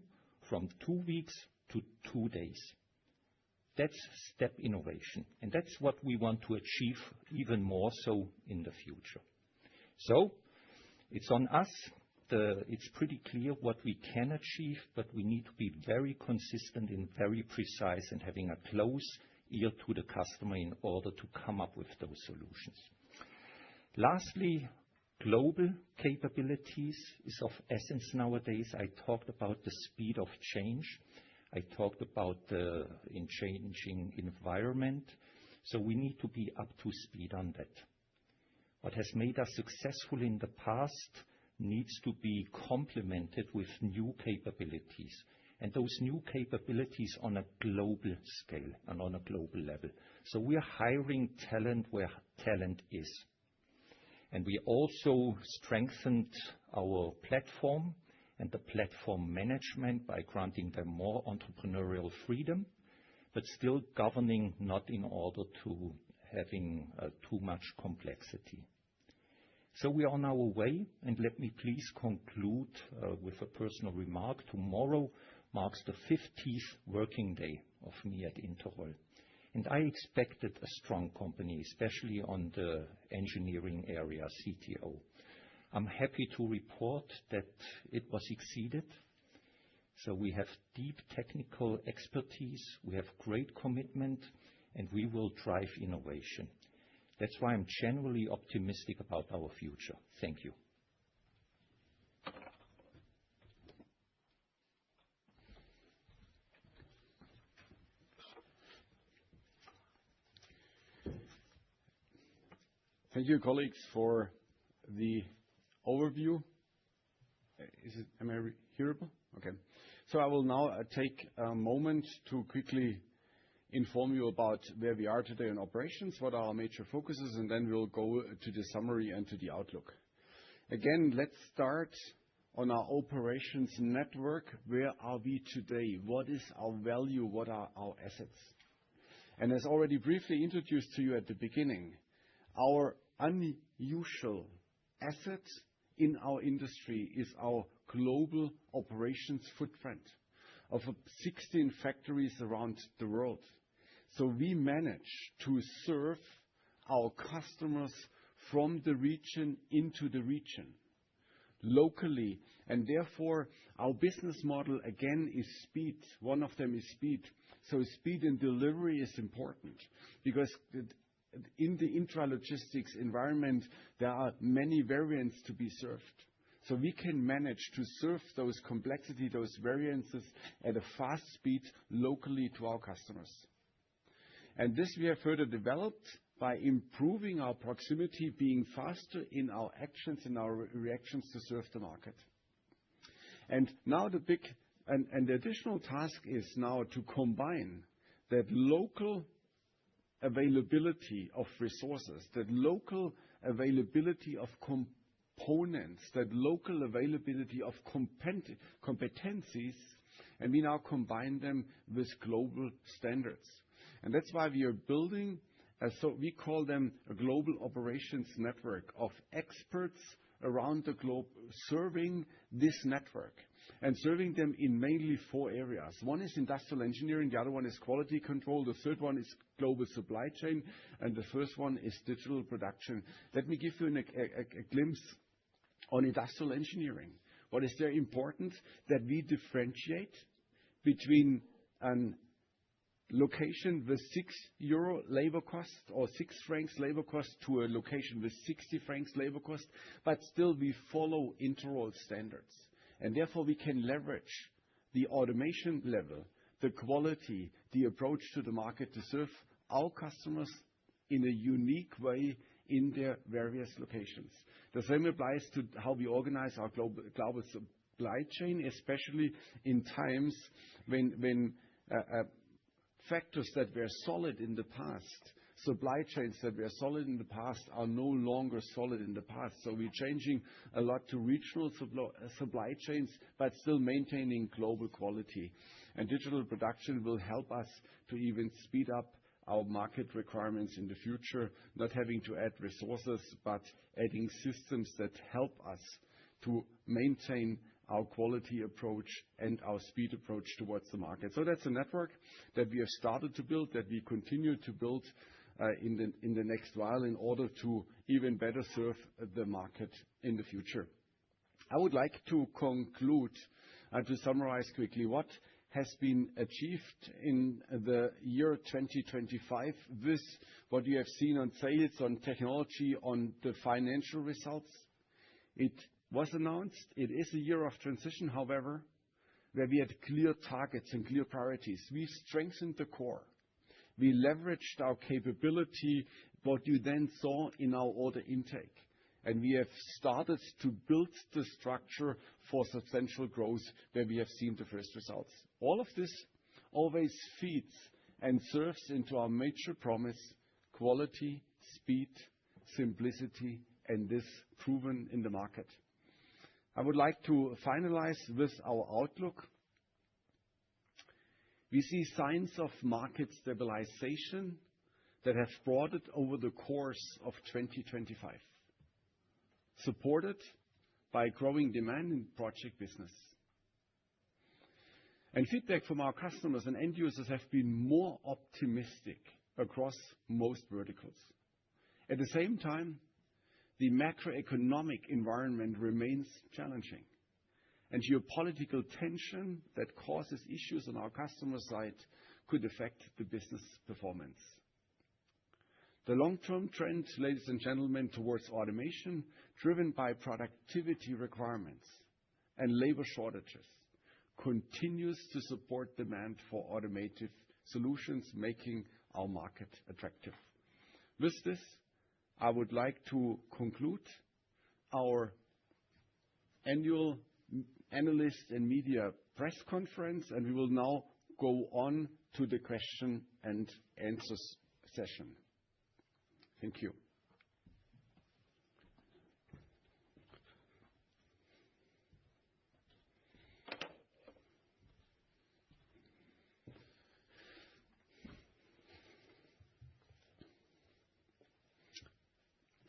from 2 weeks to 2 days. That's step innovation. And that's what we want to achieve even more so in the future. So it's on us. It's pretty clear what we can achieve, but we need to be very consistent and very precise and having a close ear to the customer in order to come up with those solutions. Lastly, global capabilities is of essence nowadays. I talked about the speed of change. I talked about the changing environment. So we need to be up to speed on that. What has made us successful in the past needs to be complemented with new capabilities. And those new capabilities on a global scale and on a global level. So we are hiring talent where talent is. And we also strengthened our platform and the platform management by granting them more entrepreneurial freedom, but still governing not in order to having too much complexity. So we are on our way, and let me please conclude with a personal remark. Tomorrow marks the 50th working day of me at Interroll. And I expected a strong company, especially on the engineering area, CTO. I'm happy to report that it was exceeded. So we have deep technical expertise, we have great commitment, and we will drive innovation. That's why I'm generally optimistic about our future. Thank you. Thank you, colleagues, for the overview. Am I hearable? Okay. So I will now take a moment to quickly inform you about where we are today in operations, what are our major focuses, and then we'll go to the summary and to the outlook. Again, let's start on our operations network. Where are we today? What is our value? What are our assets? And as already briefly introduced to you at the beginning, our unusual asset in our industry is our global operations footprint of 16 factories around the world. So we manage to serve our customers from the region into the region locally, and therefore our business model again is speed. One of them is speed. So speed and delivery is important because in the intralogistics environment there are many variants to be served. So we can manage to serve those complexity, those variances at a fast speed locally to our customers. And this we have further developed by improving our proximity, being faster in our actions, in our reactions to serve the market. And now the additional task is now to combine that local availability of resources, that local availability of components, that local availability of competencies, and we now combine them with global standards. And that's why we are building, so we call them a global operations network of experts around the globe serving this network and serving them in mainly 4 areas. One is industrial engineering, the other one is quality control, the third one is global supply chain, and the first one is digital production. Let me give you a glimpse on industrial engineering. What is very important that we differentiate between an location with 6 euro labor cost or 6 francs labor cost to a location with 60 francs labor cost, but still we follow Interroll standards. And therefore we can leverage the automation level, the quality, the approach to the market to serve our customers in a unique way in their various locations. The same applies to how we organize our global supply chain, especially in times when factors that were solid in the past, supply chains that were solid in the past are no longer solid in the past. So we're changing a lot to regional supply chains, but still maintaining global quality. And digital production will help us to even speed up our market requirements in the future, not having to add resources, but adding systems that help us to maintain our quality approach and our speed approach towards the market. So that's a network that we have started to build, that we continue to build in the next while in order to even better serve the market in the future. I would like to conclude to summarize quickly what has been achieved in the year 2025 with what you have seen on sales, on technology, on the financial results. It was announced. It is a year of transition, however, where we had clear targets and clear priorities. We strengthened the core. We leveraged our capability, what you then saw in our order intake. And we have started to build the structure for substantial growth where we have seen the first results. All of this always feeds and serves into our major promise: quality, speed, simplicity, and this proven in the market. I would like to finalize with our outlook. We see signs of market stabilization that have brought it over the course of 2025, supported by growing demand in project business. And feedback from our customers and end users have been more optimistic across most verticals. At the same time, the macroeconomic environment remains challenging, and geopolitical tension that causes issues on our customer side could affect the business performance. The long-term trend, ladies and gentlemen, towards automation, driven by productivity requirements and labor shortages, continues to support demand for automated solutions, making our market attractive. With this, I would like to conclude our annual analyst and media press conference, and we will now go on to the question and answers session. Thank you.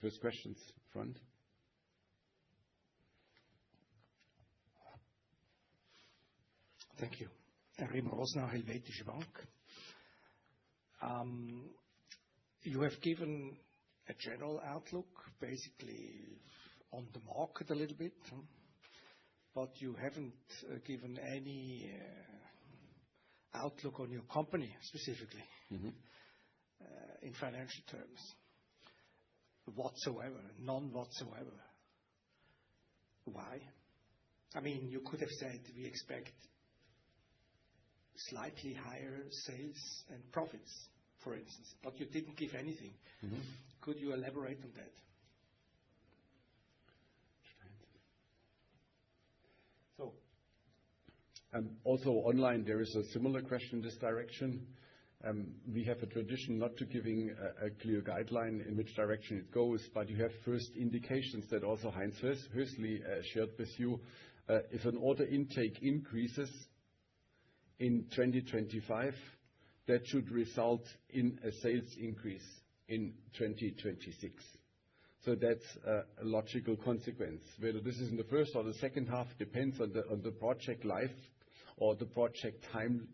First questions, front. Thank you. Remo Rosner, Helvetische Bank. You have given a general outlook, basically on the market a little bit, but you haven't given any outlook on your company specifically in financial terms. Whatsoever, none whatsoever. Why? I mean, you could have said we expect slightly higher sales and profits, for instance, but you didn't give anything. Could you elaborate on that? Also online, there is a similar question in this direction. We have a tradition not to giving a clear guideline in which direction it goes, but you have first indications that also Heinz Hösli shared with you. If an order intake increases in 2025, that should result in a sales increase in 2026. So that's a logical consequence. Whether this is in the first or the second half depends on the project life or the project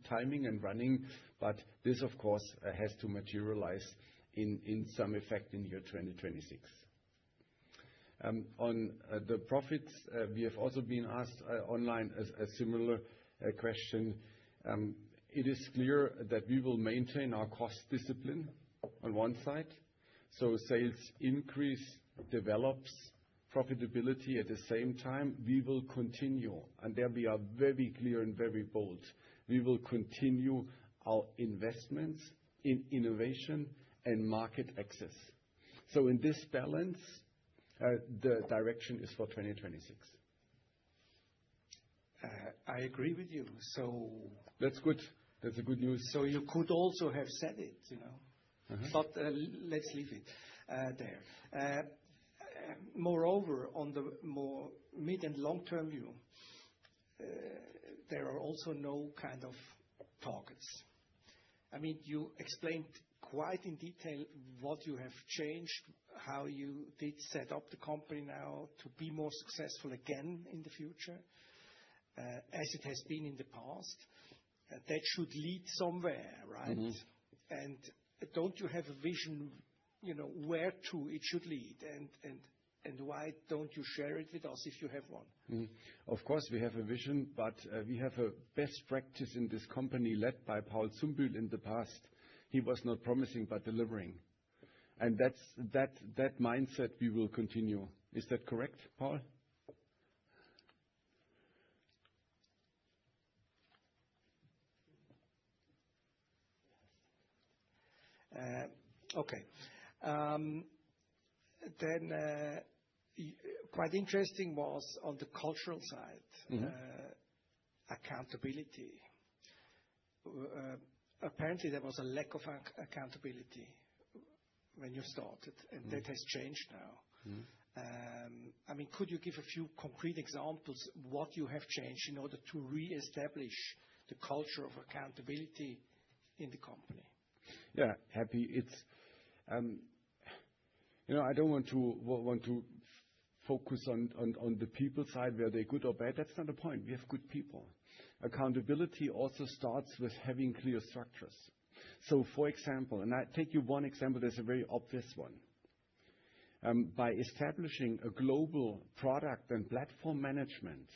timing and running, but this, of course, has to materialize in some effect in year 2026. On the profits, we have also been asked online a similar question. It is clear that we will maintain our cost discipline on one side. So sales increase develops profitability at the same time. We will continue, and there we are very clear and very bold. We will continue our investments in innovation and market access. So in this balance, the direction is for 2026. I agree with you. So that's good. That's a good news. So you could also have said it, but let's leave it there. Moreover, on the more mid and long-term view, there are also no kind of targets. I mean, you explained quite in detail what you have changed, how you did set up the company now to be more successful again in the future, as it has been in the past. That should lead somewhere, right? And don't you have a vision, where to it should lead, and why don't you share it with us if you have one? Of course, we have a vision, but we have a best practice in this company led by Paul Zumbühl in the past. He was not promising but delivering, and that mindset we will continue. Is that correct, Paul? Okay. Then quite interesting was on the cultural side, accountability. Apparently, there was a lack of accountability when you started, and that has changed now. I mean, could you give a few concrete examples what you have changed in order to re-establish the culture of accountability in the company? Yeah, happy. It's I don't want to focus on the people side, whether they're good or bad. That's not the point. We have good people. Accountability also starts with having clear structures. So, for example, and I take you one example that's a very obvious one. By establishing a global product and platform management,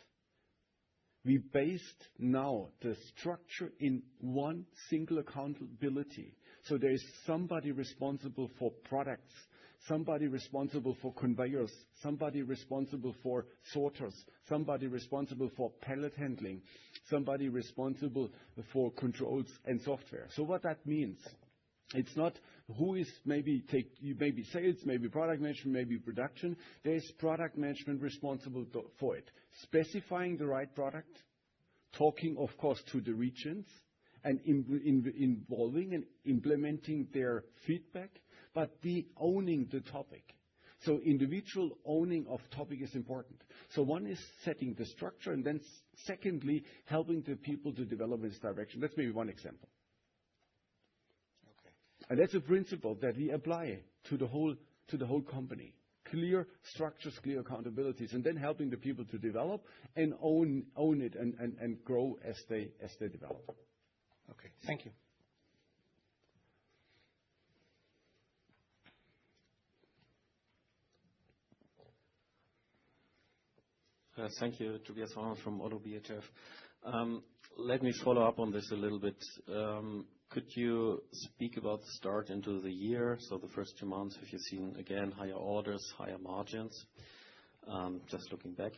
we based now the structure in one single accountability. So there is somebody responsible for products, somebody responsible for conveyors, somebody responsible for sorters, somebody responsible for pallet handling, somebody responsible for controls and software. So what that means, It's not who is maybe sales, maybe product management, maybe production. There is product management responsible for it. Specifying the right product, talking, of course, to the regions, and involving and implementing their feedback, but owning the topic. So individual owning of topic is important. So one is setting the structure, and then secondly, helping the people to develop in this direction. That's maybe one example. And that's a principle that we apply to the whole company. Clear structures, clear accountabilities, and then helping the people to develop and own it and grow as they develop. Okay, thank you. Thank you, Tobias Horn from Oddo BHF. Let me follow up on this a little bit. Could you speak about the start into the year? So the first 2 months, have you seen, again, higher orders, higher margins? Just looking back.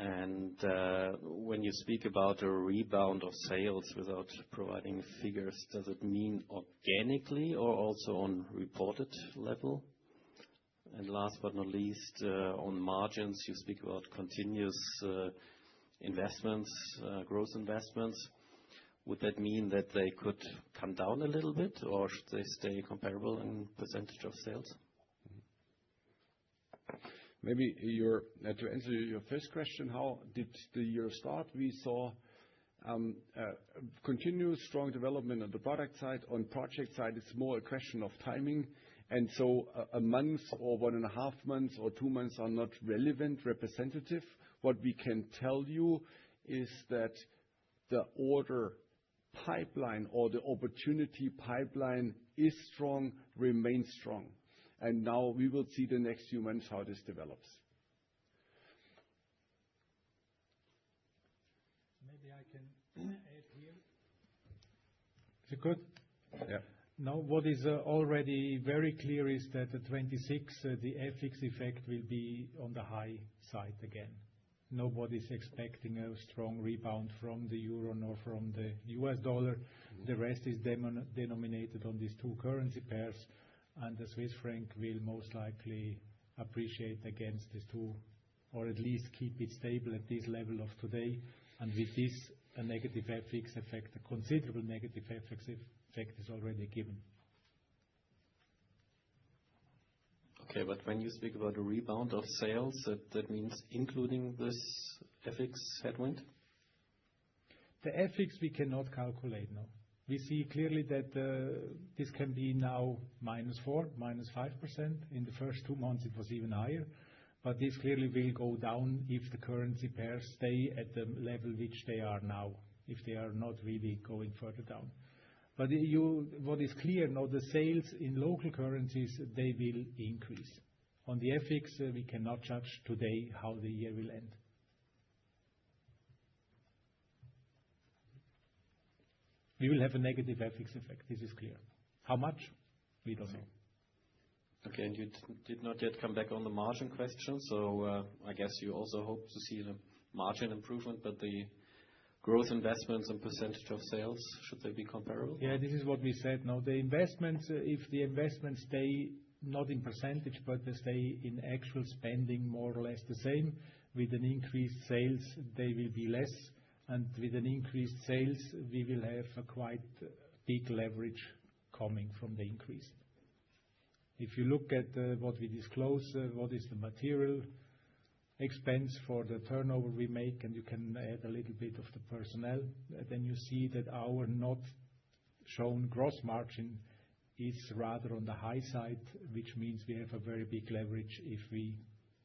And when you speak about a rebound of sales without providing figures, does it mean organically or also on reported level? And last but not least, on margins, you speak about continuous investments, growth investments. Would that mean that they could come down a little bit, or should they stay comparable in percentage of sales? Maybe to answer your first question, how did the year start? We saw continuous strong development on the product side. On project side, it's more a question of timing. And so a month or 1.5 months or 2 months are not relevant, representative. What we can tell you is that the order pipeline or the opportunity pipeline is strong, remains strong. And now we will see the next few months how this develops. Maybe I can add here. Is it good? Yeah. Now, what is already very clear is that the 26, the FX effect will be on the high side again. Nobody's expecting a strong rebound from the euro nor from the US dollar. The rest is denominated on these two currency pairs, and the Swiss franc will most likely appreciate against these two, or at least keep it stable at this level of today. And with this, a negative FX effect, a considerable negative FX effect is already given. Okay, but when you speak about a rebound of sales, that means including this FX headwind? The FX we cannot calculate now. We see clearly that this can be now -4%, -5%. In the first 2 months, it was even higher. But this clearly will go down if the currency pairs stay at the level which they are now, if they are not really going further down. But what is clear now, the sales in local currencies, they will increase. On the FX, we cannot judge today how the year will end. We will have a negative FX effect. This is clear. How much? We don't know. Okay, and you did not yet come back on the margin question, so I guess you also hope to see the margin improvement, but the growth investments and percentage of sales, should they be comparable? Yeah, this is what we said. Now, the investments, if the investments stay not in percentage, but they stay in actual spending more or less the same, with an increased sales, they will be less. And with an increased sales, we will have a quite big leverage coming from the increase. If you look at what we disclose, what is the material expense for the turnover we make, and you can add a little bit of the personnel, then you see that our not shown gross margin is rather on the high side, which means we have a very big leverage if we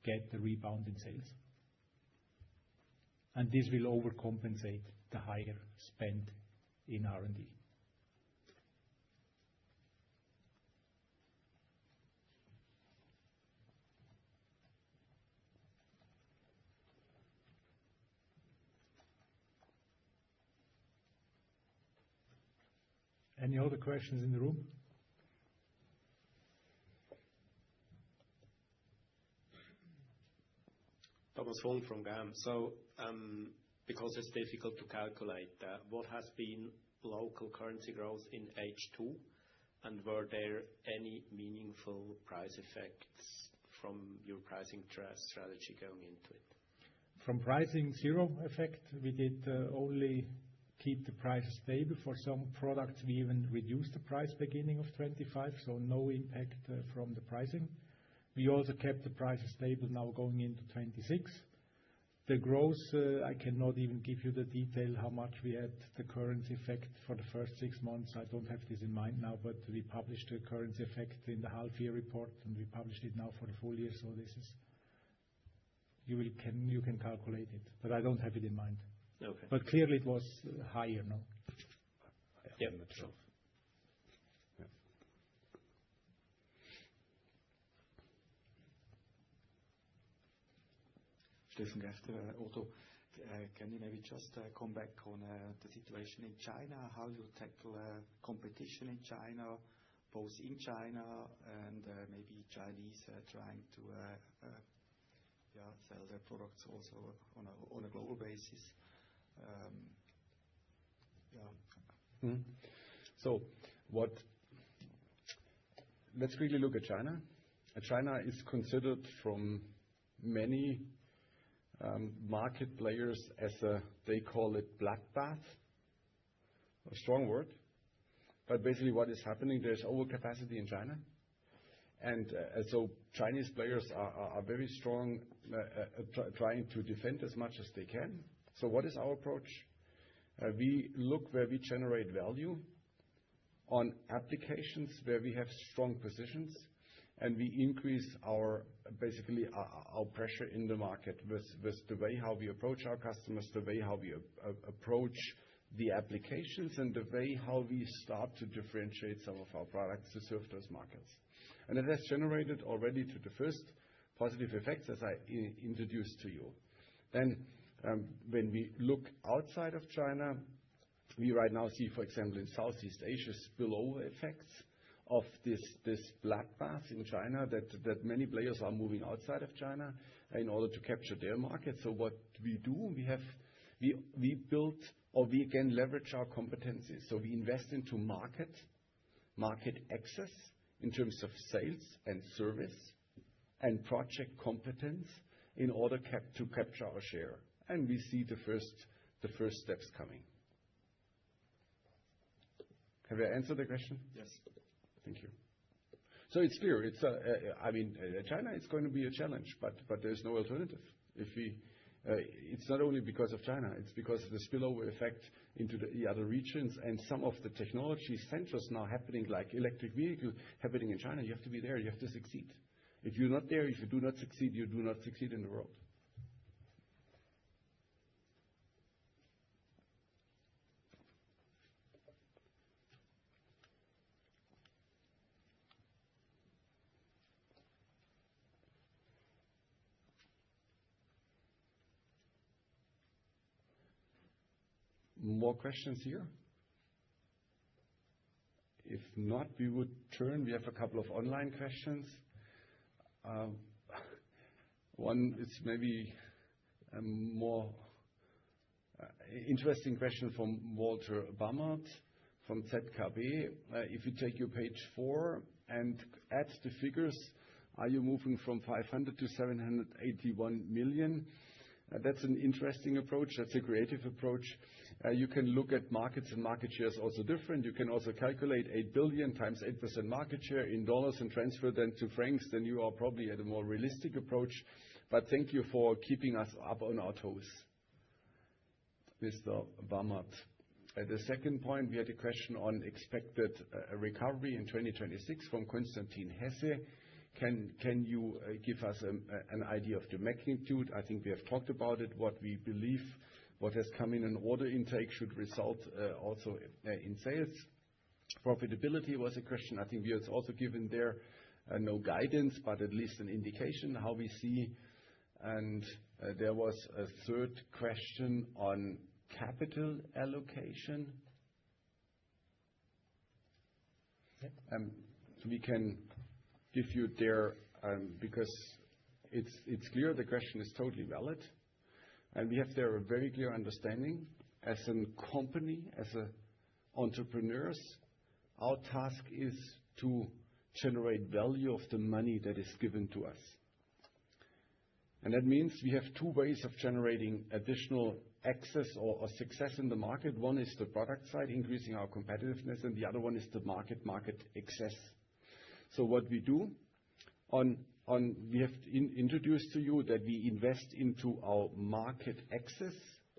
get the rebound in sales. And this will overcompensate the higher spend in R&D. Any other questions in the room? Thomas Fung from GAM. So, because it's difficult to calculate, what has been local currency growth in H2, And were there any meaningful price effects from your pricing strategy going into it? From pricing, zero effect. We did only keep the price stable. For some products, we even reduced the price beginning of 2025, so no impact from the pricing. We also kept the prices stable now going into 2026. The growth, I cannot even give you the detail how much we had the currency effect for the first 6 months. I don't have this in mind now, but we published the currency effect in the half-year report, and we published it now for the full year. So this is you can calculate it, but I don't have it in mind. Okay. But clearly it was higher, no? Yeah, sure. Stefan Gefter, Otto. Can you maybe just come back on the situation in China, how you tackle competition in China, both in China and maybe Chinese trying to sell their products also on a global basis? So let's quickly look at China. China is considered from many market players as they call it bloodbath. A strong word. But basically what is happening, there's overcapacity in China. And so Chinese players are very strong, trying to defend as much as they can. So what is our approach? We look where we generate value on applications where we have strong positions, and we increase our pressure in the market with the way how we approach our customers, the way how we approach the applications, and the way how we start to differentiate some of our products to serve those markets. And it has generated already to the first positive effects, as I introduced to you. Then, when we look outside of China, we right now see, for example, in Southeast Asia, spillover effects of this bloodbath in China, that many players are moving outside of China in order to capture their market. So what we do, we build, or we again leverage our competencies. So we invest into market access in terms of sales and service and project competence in order to capture our share. And we see the first steps coming. Have I answered the question? Yes. Thank you. So it's clear. It's China is going to be a challenge, but there's no alternative. It's not only because of China, it's because of the spillover effect into the other regions, and some of the technology centers now happening, like electric vehicle happening in China. You have to be there. You have to succeed. If you're not there, if you do not succeed, you do not succeed in the world. More questions here? If not, we would turn. We have a couple of online questions. One is maybe a more interesting question from Walter Bammert from ZKB. If you take your page 4 and add the figures, are you moving from 500 to 781 million? That's an interesting approach. That's a creative approach. You can look at markets and market shares also different. You can also calculate 8 billion times 8% market share in dollars and transfer them to francs. Then you are probably at a more realistic approach. But thank you for keeping us up on our toes, Mr. Bammert. At the second point, we had a question on expected recovery in 2026 from Konstantin Hesse. Can you give us an idea of the magnitude? I think we have talked about it. What we believe, what has come in an order intake should result also in sales. Profitability was a question. I think we have also given there no guidance, but at least an indication how we see. And there was a third question on capital allocation. We can give you there, because it's clear the question is totally valid. And we have there a very clear understanding as a company, as entrepreneurs. Our task is to generate value of the money that is given to us. That means we have two ways of generating additional access or success in the market. One is the product side, increasing our competitiveness, and the other one is the market access. What we do, we have introduced to you that we invest into our market access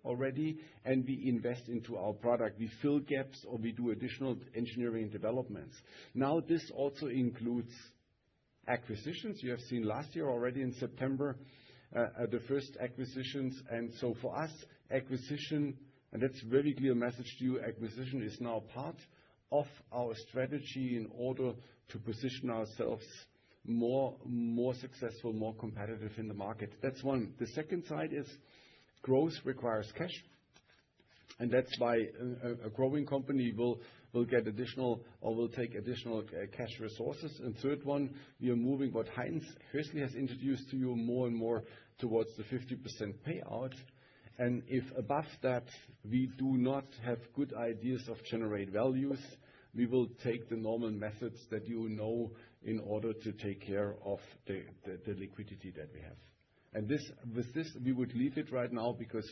already, and we invest into our product. We fill gaps or we do additional engineering developments. Now, this also includes acquisitions. You have seen last year already in September, the first acquisitions. For us, acquisition, and that's a very clear message to you, acquisition is now part of our strategy in order to position ourselves more successful, more competitive in the market. That's one. The second side is growth requires cash, and that's why a growing company will get additional or will take additional cash resources. Third one, we are moving what Heinz Hössli has introduced to you more and more towards the 50% payout. If above that we do not have good ideas of generate values, we will take the normal methods that you know in order to take care of the liquidity that we have. With this, we would leave it right now because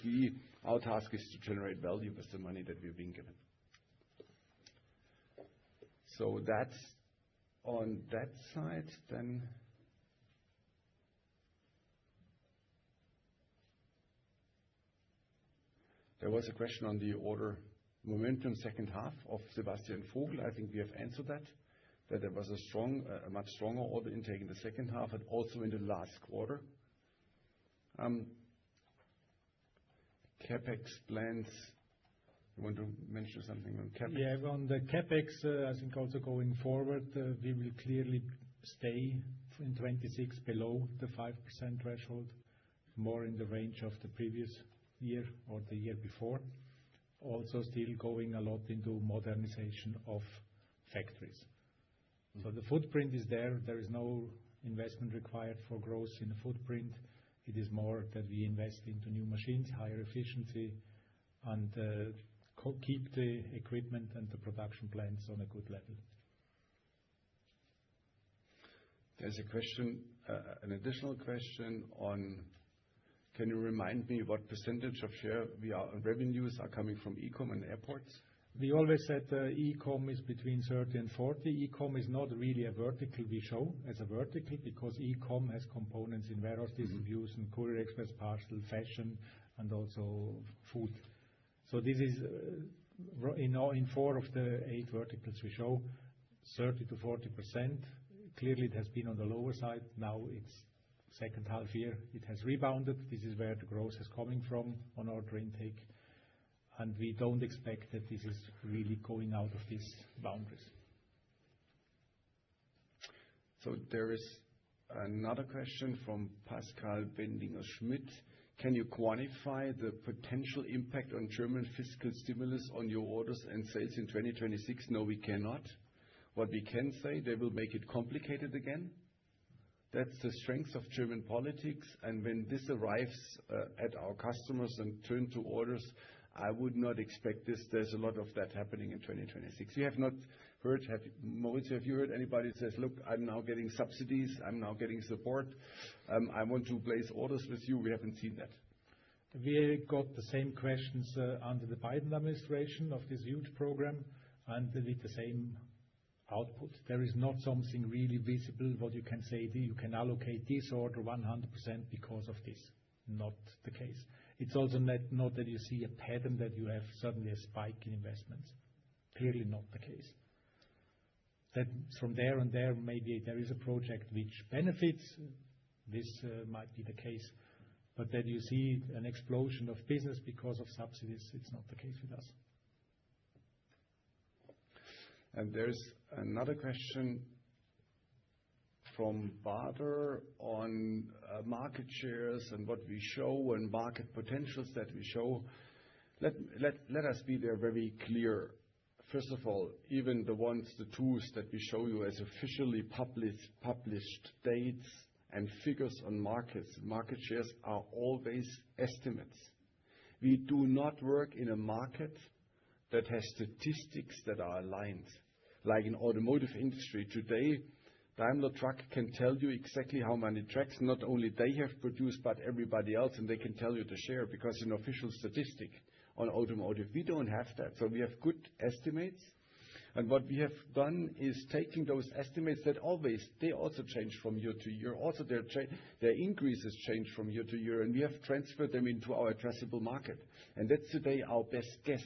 our task is to generate value with the money that we're being given. That's on that side. Then there was a question on the order momentum second half of Sebastian Vogel. I think we have answered that there was a much stronger order intake in the second half and also in the last quarter. CapEx plans. You want to mention something on CapEx? Yeah, on the CapEx, I think also going forward, we will clearly stay in 2026 below the 5% threshold, more in the range of the previous year or the year before. Also still going a lot into modernization of factories. The footprint is there. There is no investment required for growth in the footprint. It is more that we invest into new machines, higher efficiency, and keep the equipment and the production plants on a good level. There's a question, an additional question on, can you remind me what percentage of share revenues are coming from e-com and airports? We always said e-com is between 30 and 40. E-com is not really a vertical we show as a vertical because e-com has components in warehouse distribution, courier express parcel, fashion, and also food. This is in 4 of the 8 verticals we show, 30 to 40%. Clearly, it has been on the lower side. Now it's second half year. It has rebounded. This is where the growth is coming from on order intake. We don't expect that this is really going out of these boundaries. There is another question from Pascal Bendinger-Schmidt. Can you quantify the potential impact on German fiscal stimulus on your orders and sales in 2026? No, we cannot. What we can say, they will make it complicated again. That's the strength of German politics. When this arrives at our customers and turn to orders, I would not expect this. There's a lot of that happening in 2026. You have not heard, Moritz, have you heard anybody says, "Look, I'm now getting subsidies. I'm now getting support. I want to place orders with you." We haven't seen that. We got the same questions under the Biden administration of this huge program and with the same output. There is not something really visible what you can say, you can allocate this order 100% because of this. Not the case. It's also not that you see a pattern that you have suddenly a spike in investments. Clearly not the case. That from there and there, maybe there is a project which benefits. This might be the case. But that you see an explosion of business because of subsidies, it's not the case with us. And there's another question from Bader on market shares and what we show and market potentials that we show. Let us be there very clear. First of all, even the tools that we show you as officially published dates and figures on market shares are always estimates. We do not work in a market that has statistics that are aligned. like in automotive industry today, Daimler Truck can tell you exactly how many trucks not only they have produced, but everybody else, and they can tell you the share because an official statistic on automotive. We don't have that. So we have good estimates. And what we have done is taking those estimates that they also change from year to year. Also, their increases change from year to year, and we have transferred them into our addressable market. And that's today our best guess.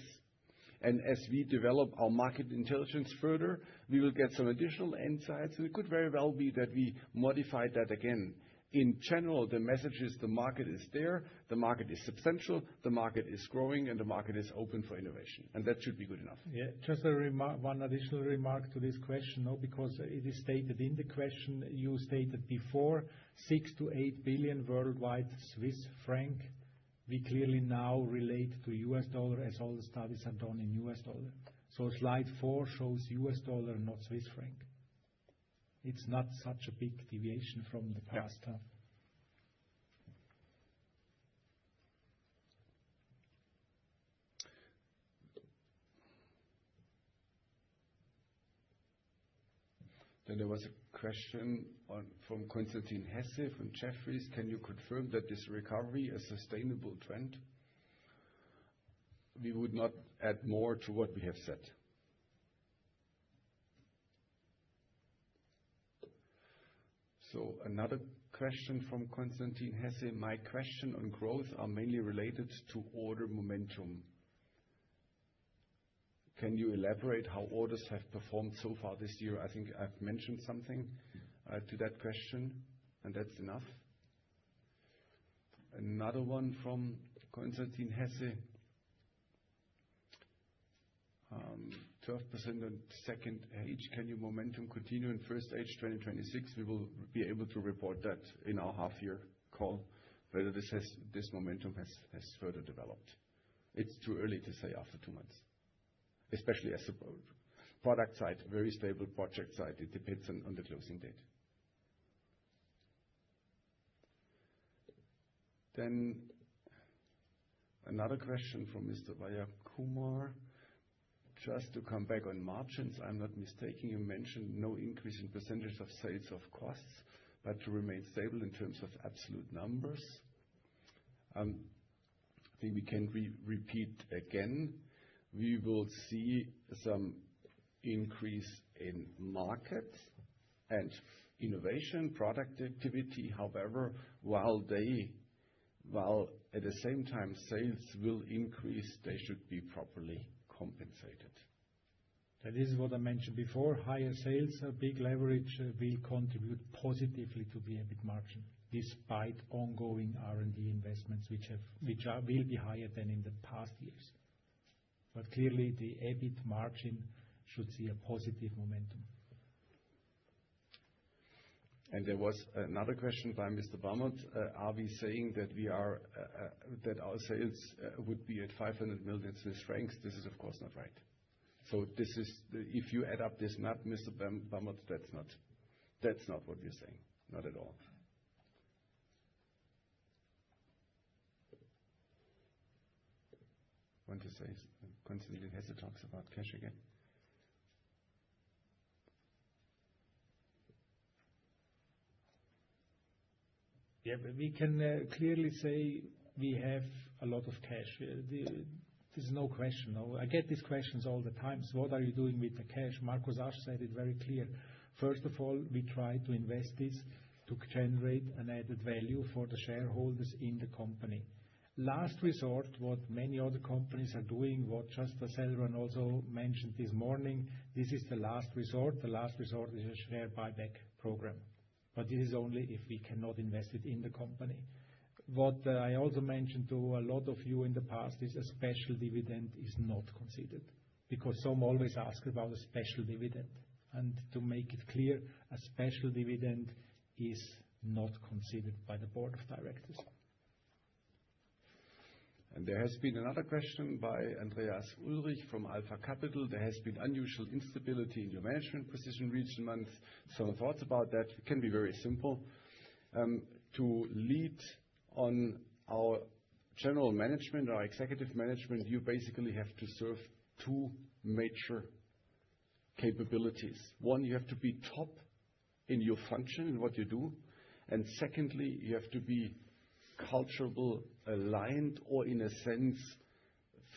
And as we develop our market intelligence further, we will get some additional insights. And it could very well be that we modify that again. In general, the message is the market is there, the market is substantial, the market is growing, and the market is open for innovation. And that should be good enough. Yeah, just one additional remark to this question, no, because it is stated in the question, you stated before 6 to 8 billion worldwide Swiss franc. We clearly now relate to US dollar as all the studies are done in US dollar. So slide 4 shows US dollar, not Swiss franc. It's not such a big deviation from the past. Yeah. Then there was a question from Konstantin Hesse from Jefferies. Can you confirm that this recovery is a sustainable trend? We would not add more to what we have said. So another question from Konstantin Hesse. My question on growth are mainly related to order momentum. Can you elaborate how orders have performed so far this year? I think I've mentioned something to that question, and that's enough. Another one from Konstantin Hesse. 12% on second H. Can your momentum continue in first H 2026? We will be able to report that in our half-year call, whether this momentum has further developed. It's too early to say after 2 months, especially as a product side, very stable project side. It depends on the closing date. Then another question from Mr. Vayakumar. Just to come back on margins, I'm not mistaken, you mentioned no increase in percentage of sales of costs, but to remain stable in terms of absolute numbers. I think we can repeat again. We will see some increase in market and innovation, product activity. However, while at the same time sales will increase, they should be properly compensated. That is what I mentioned before. Higher sales, a big leverage will contribute positively to the EBIT margin, despite ongoing R&D investments, which will be higher than in the past years. But clearly, the EBIT margin should see a positive momentum. And there was another question by Mr. Bamert. Are we saying that that our sales would be at 500 million Swiss francs? This is, of course, not right. So this is, if you add up this map, Mr. Bamert, that's not what we're saying. Not at all. Want to say, Konstantin Hesse talks about cash again. Yeah, but we can clearly say we have a lot of cash. There's no question. No. I get these questions all the time. So what are you doing with the cash? Markus Asch said it very clear. First of all, we try to invest this to generate an added value for the shareholders in the company. Last resort, what many other companies are doing, what just Selvan also mentioned this morning, this is the last resort. The last resort is a share buyback program. But this is only if we cannot invest it in the company. What I also mentioned to a lot of you in the past is a special dividend is not considered, because some always ask about a special dividend. And to make it clear, a special dividend is not considered by the board of directors. And there has been another question by Andreas Ulrich from Alpha Capital. There has been unusual instability in your management position recent months. Some thoughts about that. It can be very simple. To lead on our general management, our executive management, you basically have to serve two major capabilities. One, you have to be top in your function, in what you do. And secondly, you have to be cultural aligned or in a sense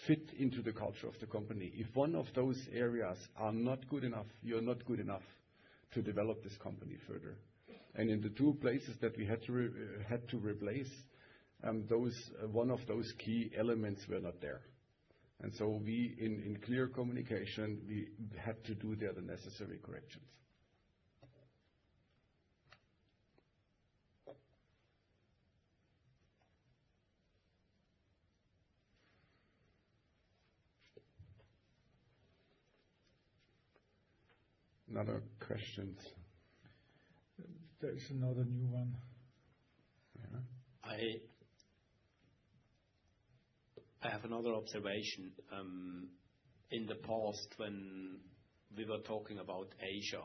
fit into the culture of the company. If one of those areas are not good enough, you're not good enough to develop this company further. And in the two places that we had to replace, one of those key elements were not there. And so we, in clear communication, we had to do there the necessary corrections. Another questions? There's another new one. Yeah. I have another observation. In the past, when we were talking about Asia,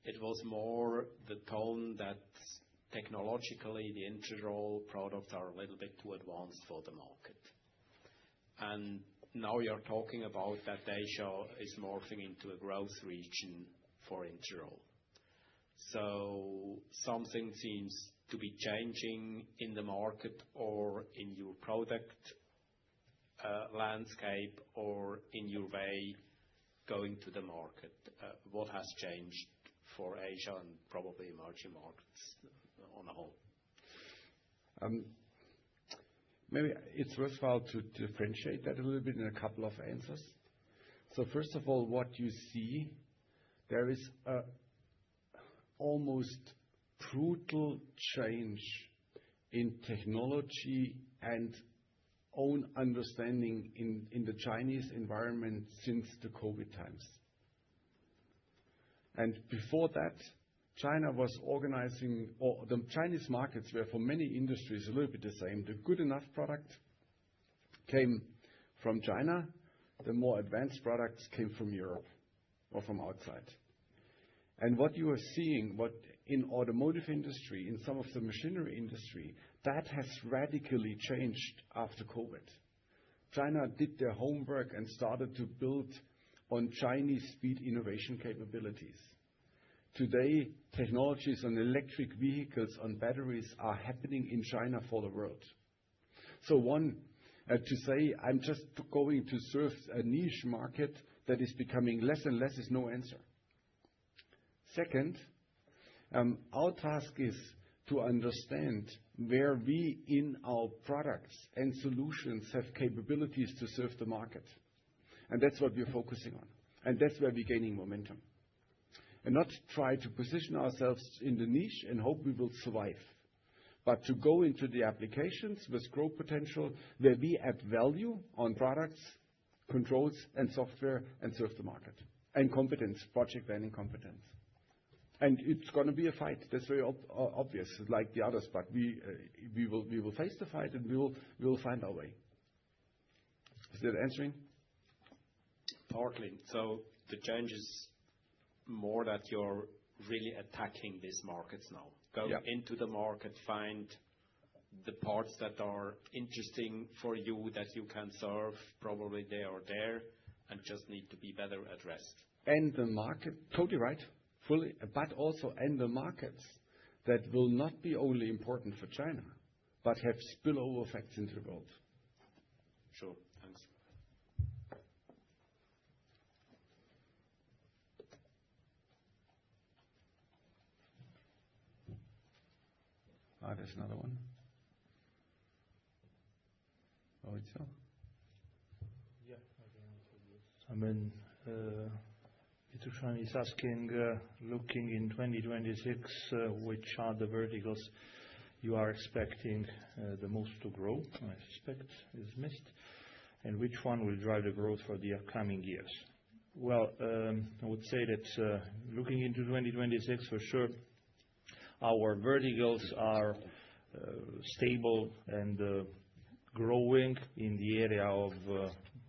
it was more the tone that technologically the Interroll products are a little bit too advanced for the market. And now you're talking about that Asia is morphing into a growth region for Interroll. So something seems to be changing in the market or in your product landscape or in your way going to the market. What has changed for Asia and probably emerging markets on a whole? Maybe it's worthwhile to differentiate that a little bit in a couple of answers. So first of all, what you see, there is a almost brutal change in technology and own understanding in the Chinese environment since the COVID times. And before that, China was organizing, or the Chinese markets were for many industries a little bit the same. The good enough product came from China. The more advanced products came from Europe or from outside. And what you are seeing, what in automotive industry, in some of the machinery industry, that has radically changed after COVID. China did their homework and started to build on Chinese speed innovation capabilities. Today, technologies on electric vehicles, on batteries are happening in China for the world. So to say, I'm just going to serve a niche market that is becoming less and less is no answer. Second, our task is to understand where we in our products and solutions have capabilities to serve the market. And that's what we're focusing on. And that's where we're gaining momentum. And not try to position ourselves in the niche and hope we will survive, but to go into the applications with growth potential where we add value on products, controls, and software and serve the market. And competence, project planning competence. And it's going to be a fight. That's very obvious, like the others. But we will face the fight and we will find our way. Is that answering? Partly. So the change is more that you're really attacking these markets now. Go into the market, find the parts that are interesting for you that you can serve. Probably they are there and just need to be better addressed. And the market, totally right, fully, but also and the markets that will not be only important for China, but have spillover effects into the world. Sure. Thanks. There's another one. Oh, it's so. Yeah, I mean, Mr. Schwan is asking, looking in 2026, which are the verticals you are expecting the most to grow? I suspect is missed. And which one will drive the growth for the upcoming years? Well, I would say that looking into 2026, for sure, our verticals are stable and growing in the area of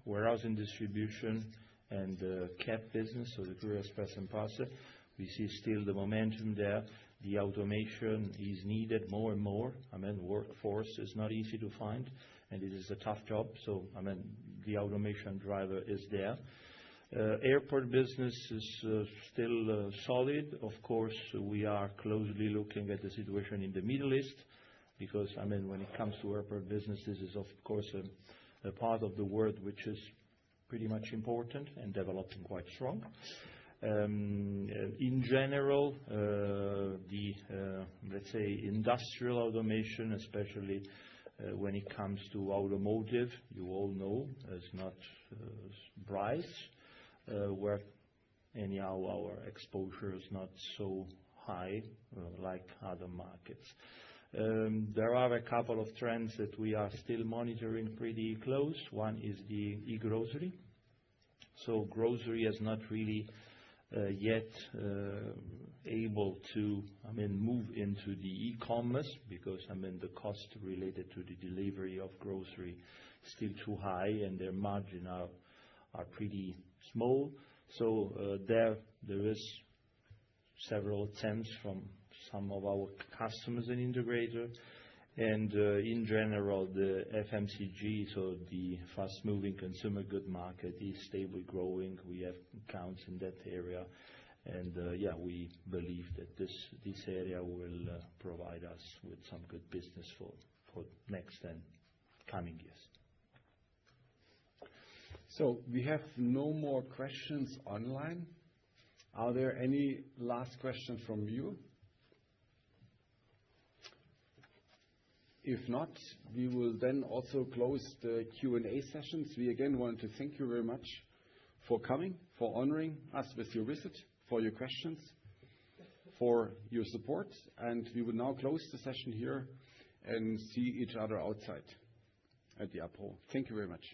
warehousing distribution and CAP business, so the Courier, Express and Parcel. We see still the momentum there. The automation is needed more and more. I mean, workforce is not easy to find, and it is a tough job. So, I mean, the automation driver is there. Airport business is still solid. Of course, we are closely looking at the situation in the Middle East because, I mean, when it comes to airport business, this is, of course, a part of the world which is pretty much important and developing quite strong. In general, let's say, industrial automation, especially when it comes to automotive, you all know, is not bright, where anyhow our exposure is not so high like other markets. There are a couple of trends that we are still monitoring pretty close. One is the e-grocery. So grocery is not really yet able to, I mean, move into the e-commerce because, I mean, the cost related to the delivery of grocery is still too high and their margin are pretty small. So there is several attempts from some of our customers and integrators. And in general, the FMCG, so the fast-moving consumer good market, is stably growing. We have accounts in that area. And yeah, we believe that this area will provide us with some good business for next and coming years. So we have no more questions online. Are there any last questions from you? If not, we will then also close the Q&A sessions. We again want to thank you very much for coming, for honoring us with your visit, for your questions, for your support. And we will now close the session here and see each other outside at the Apro. Thank you very much.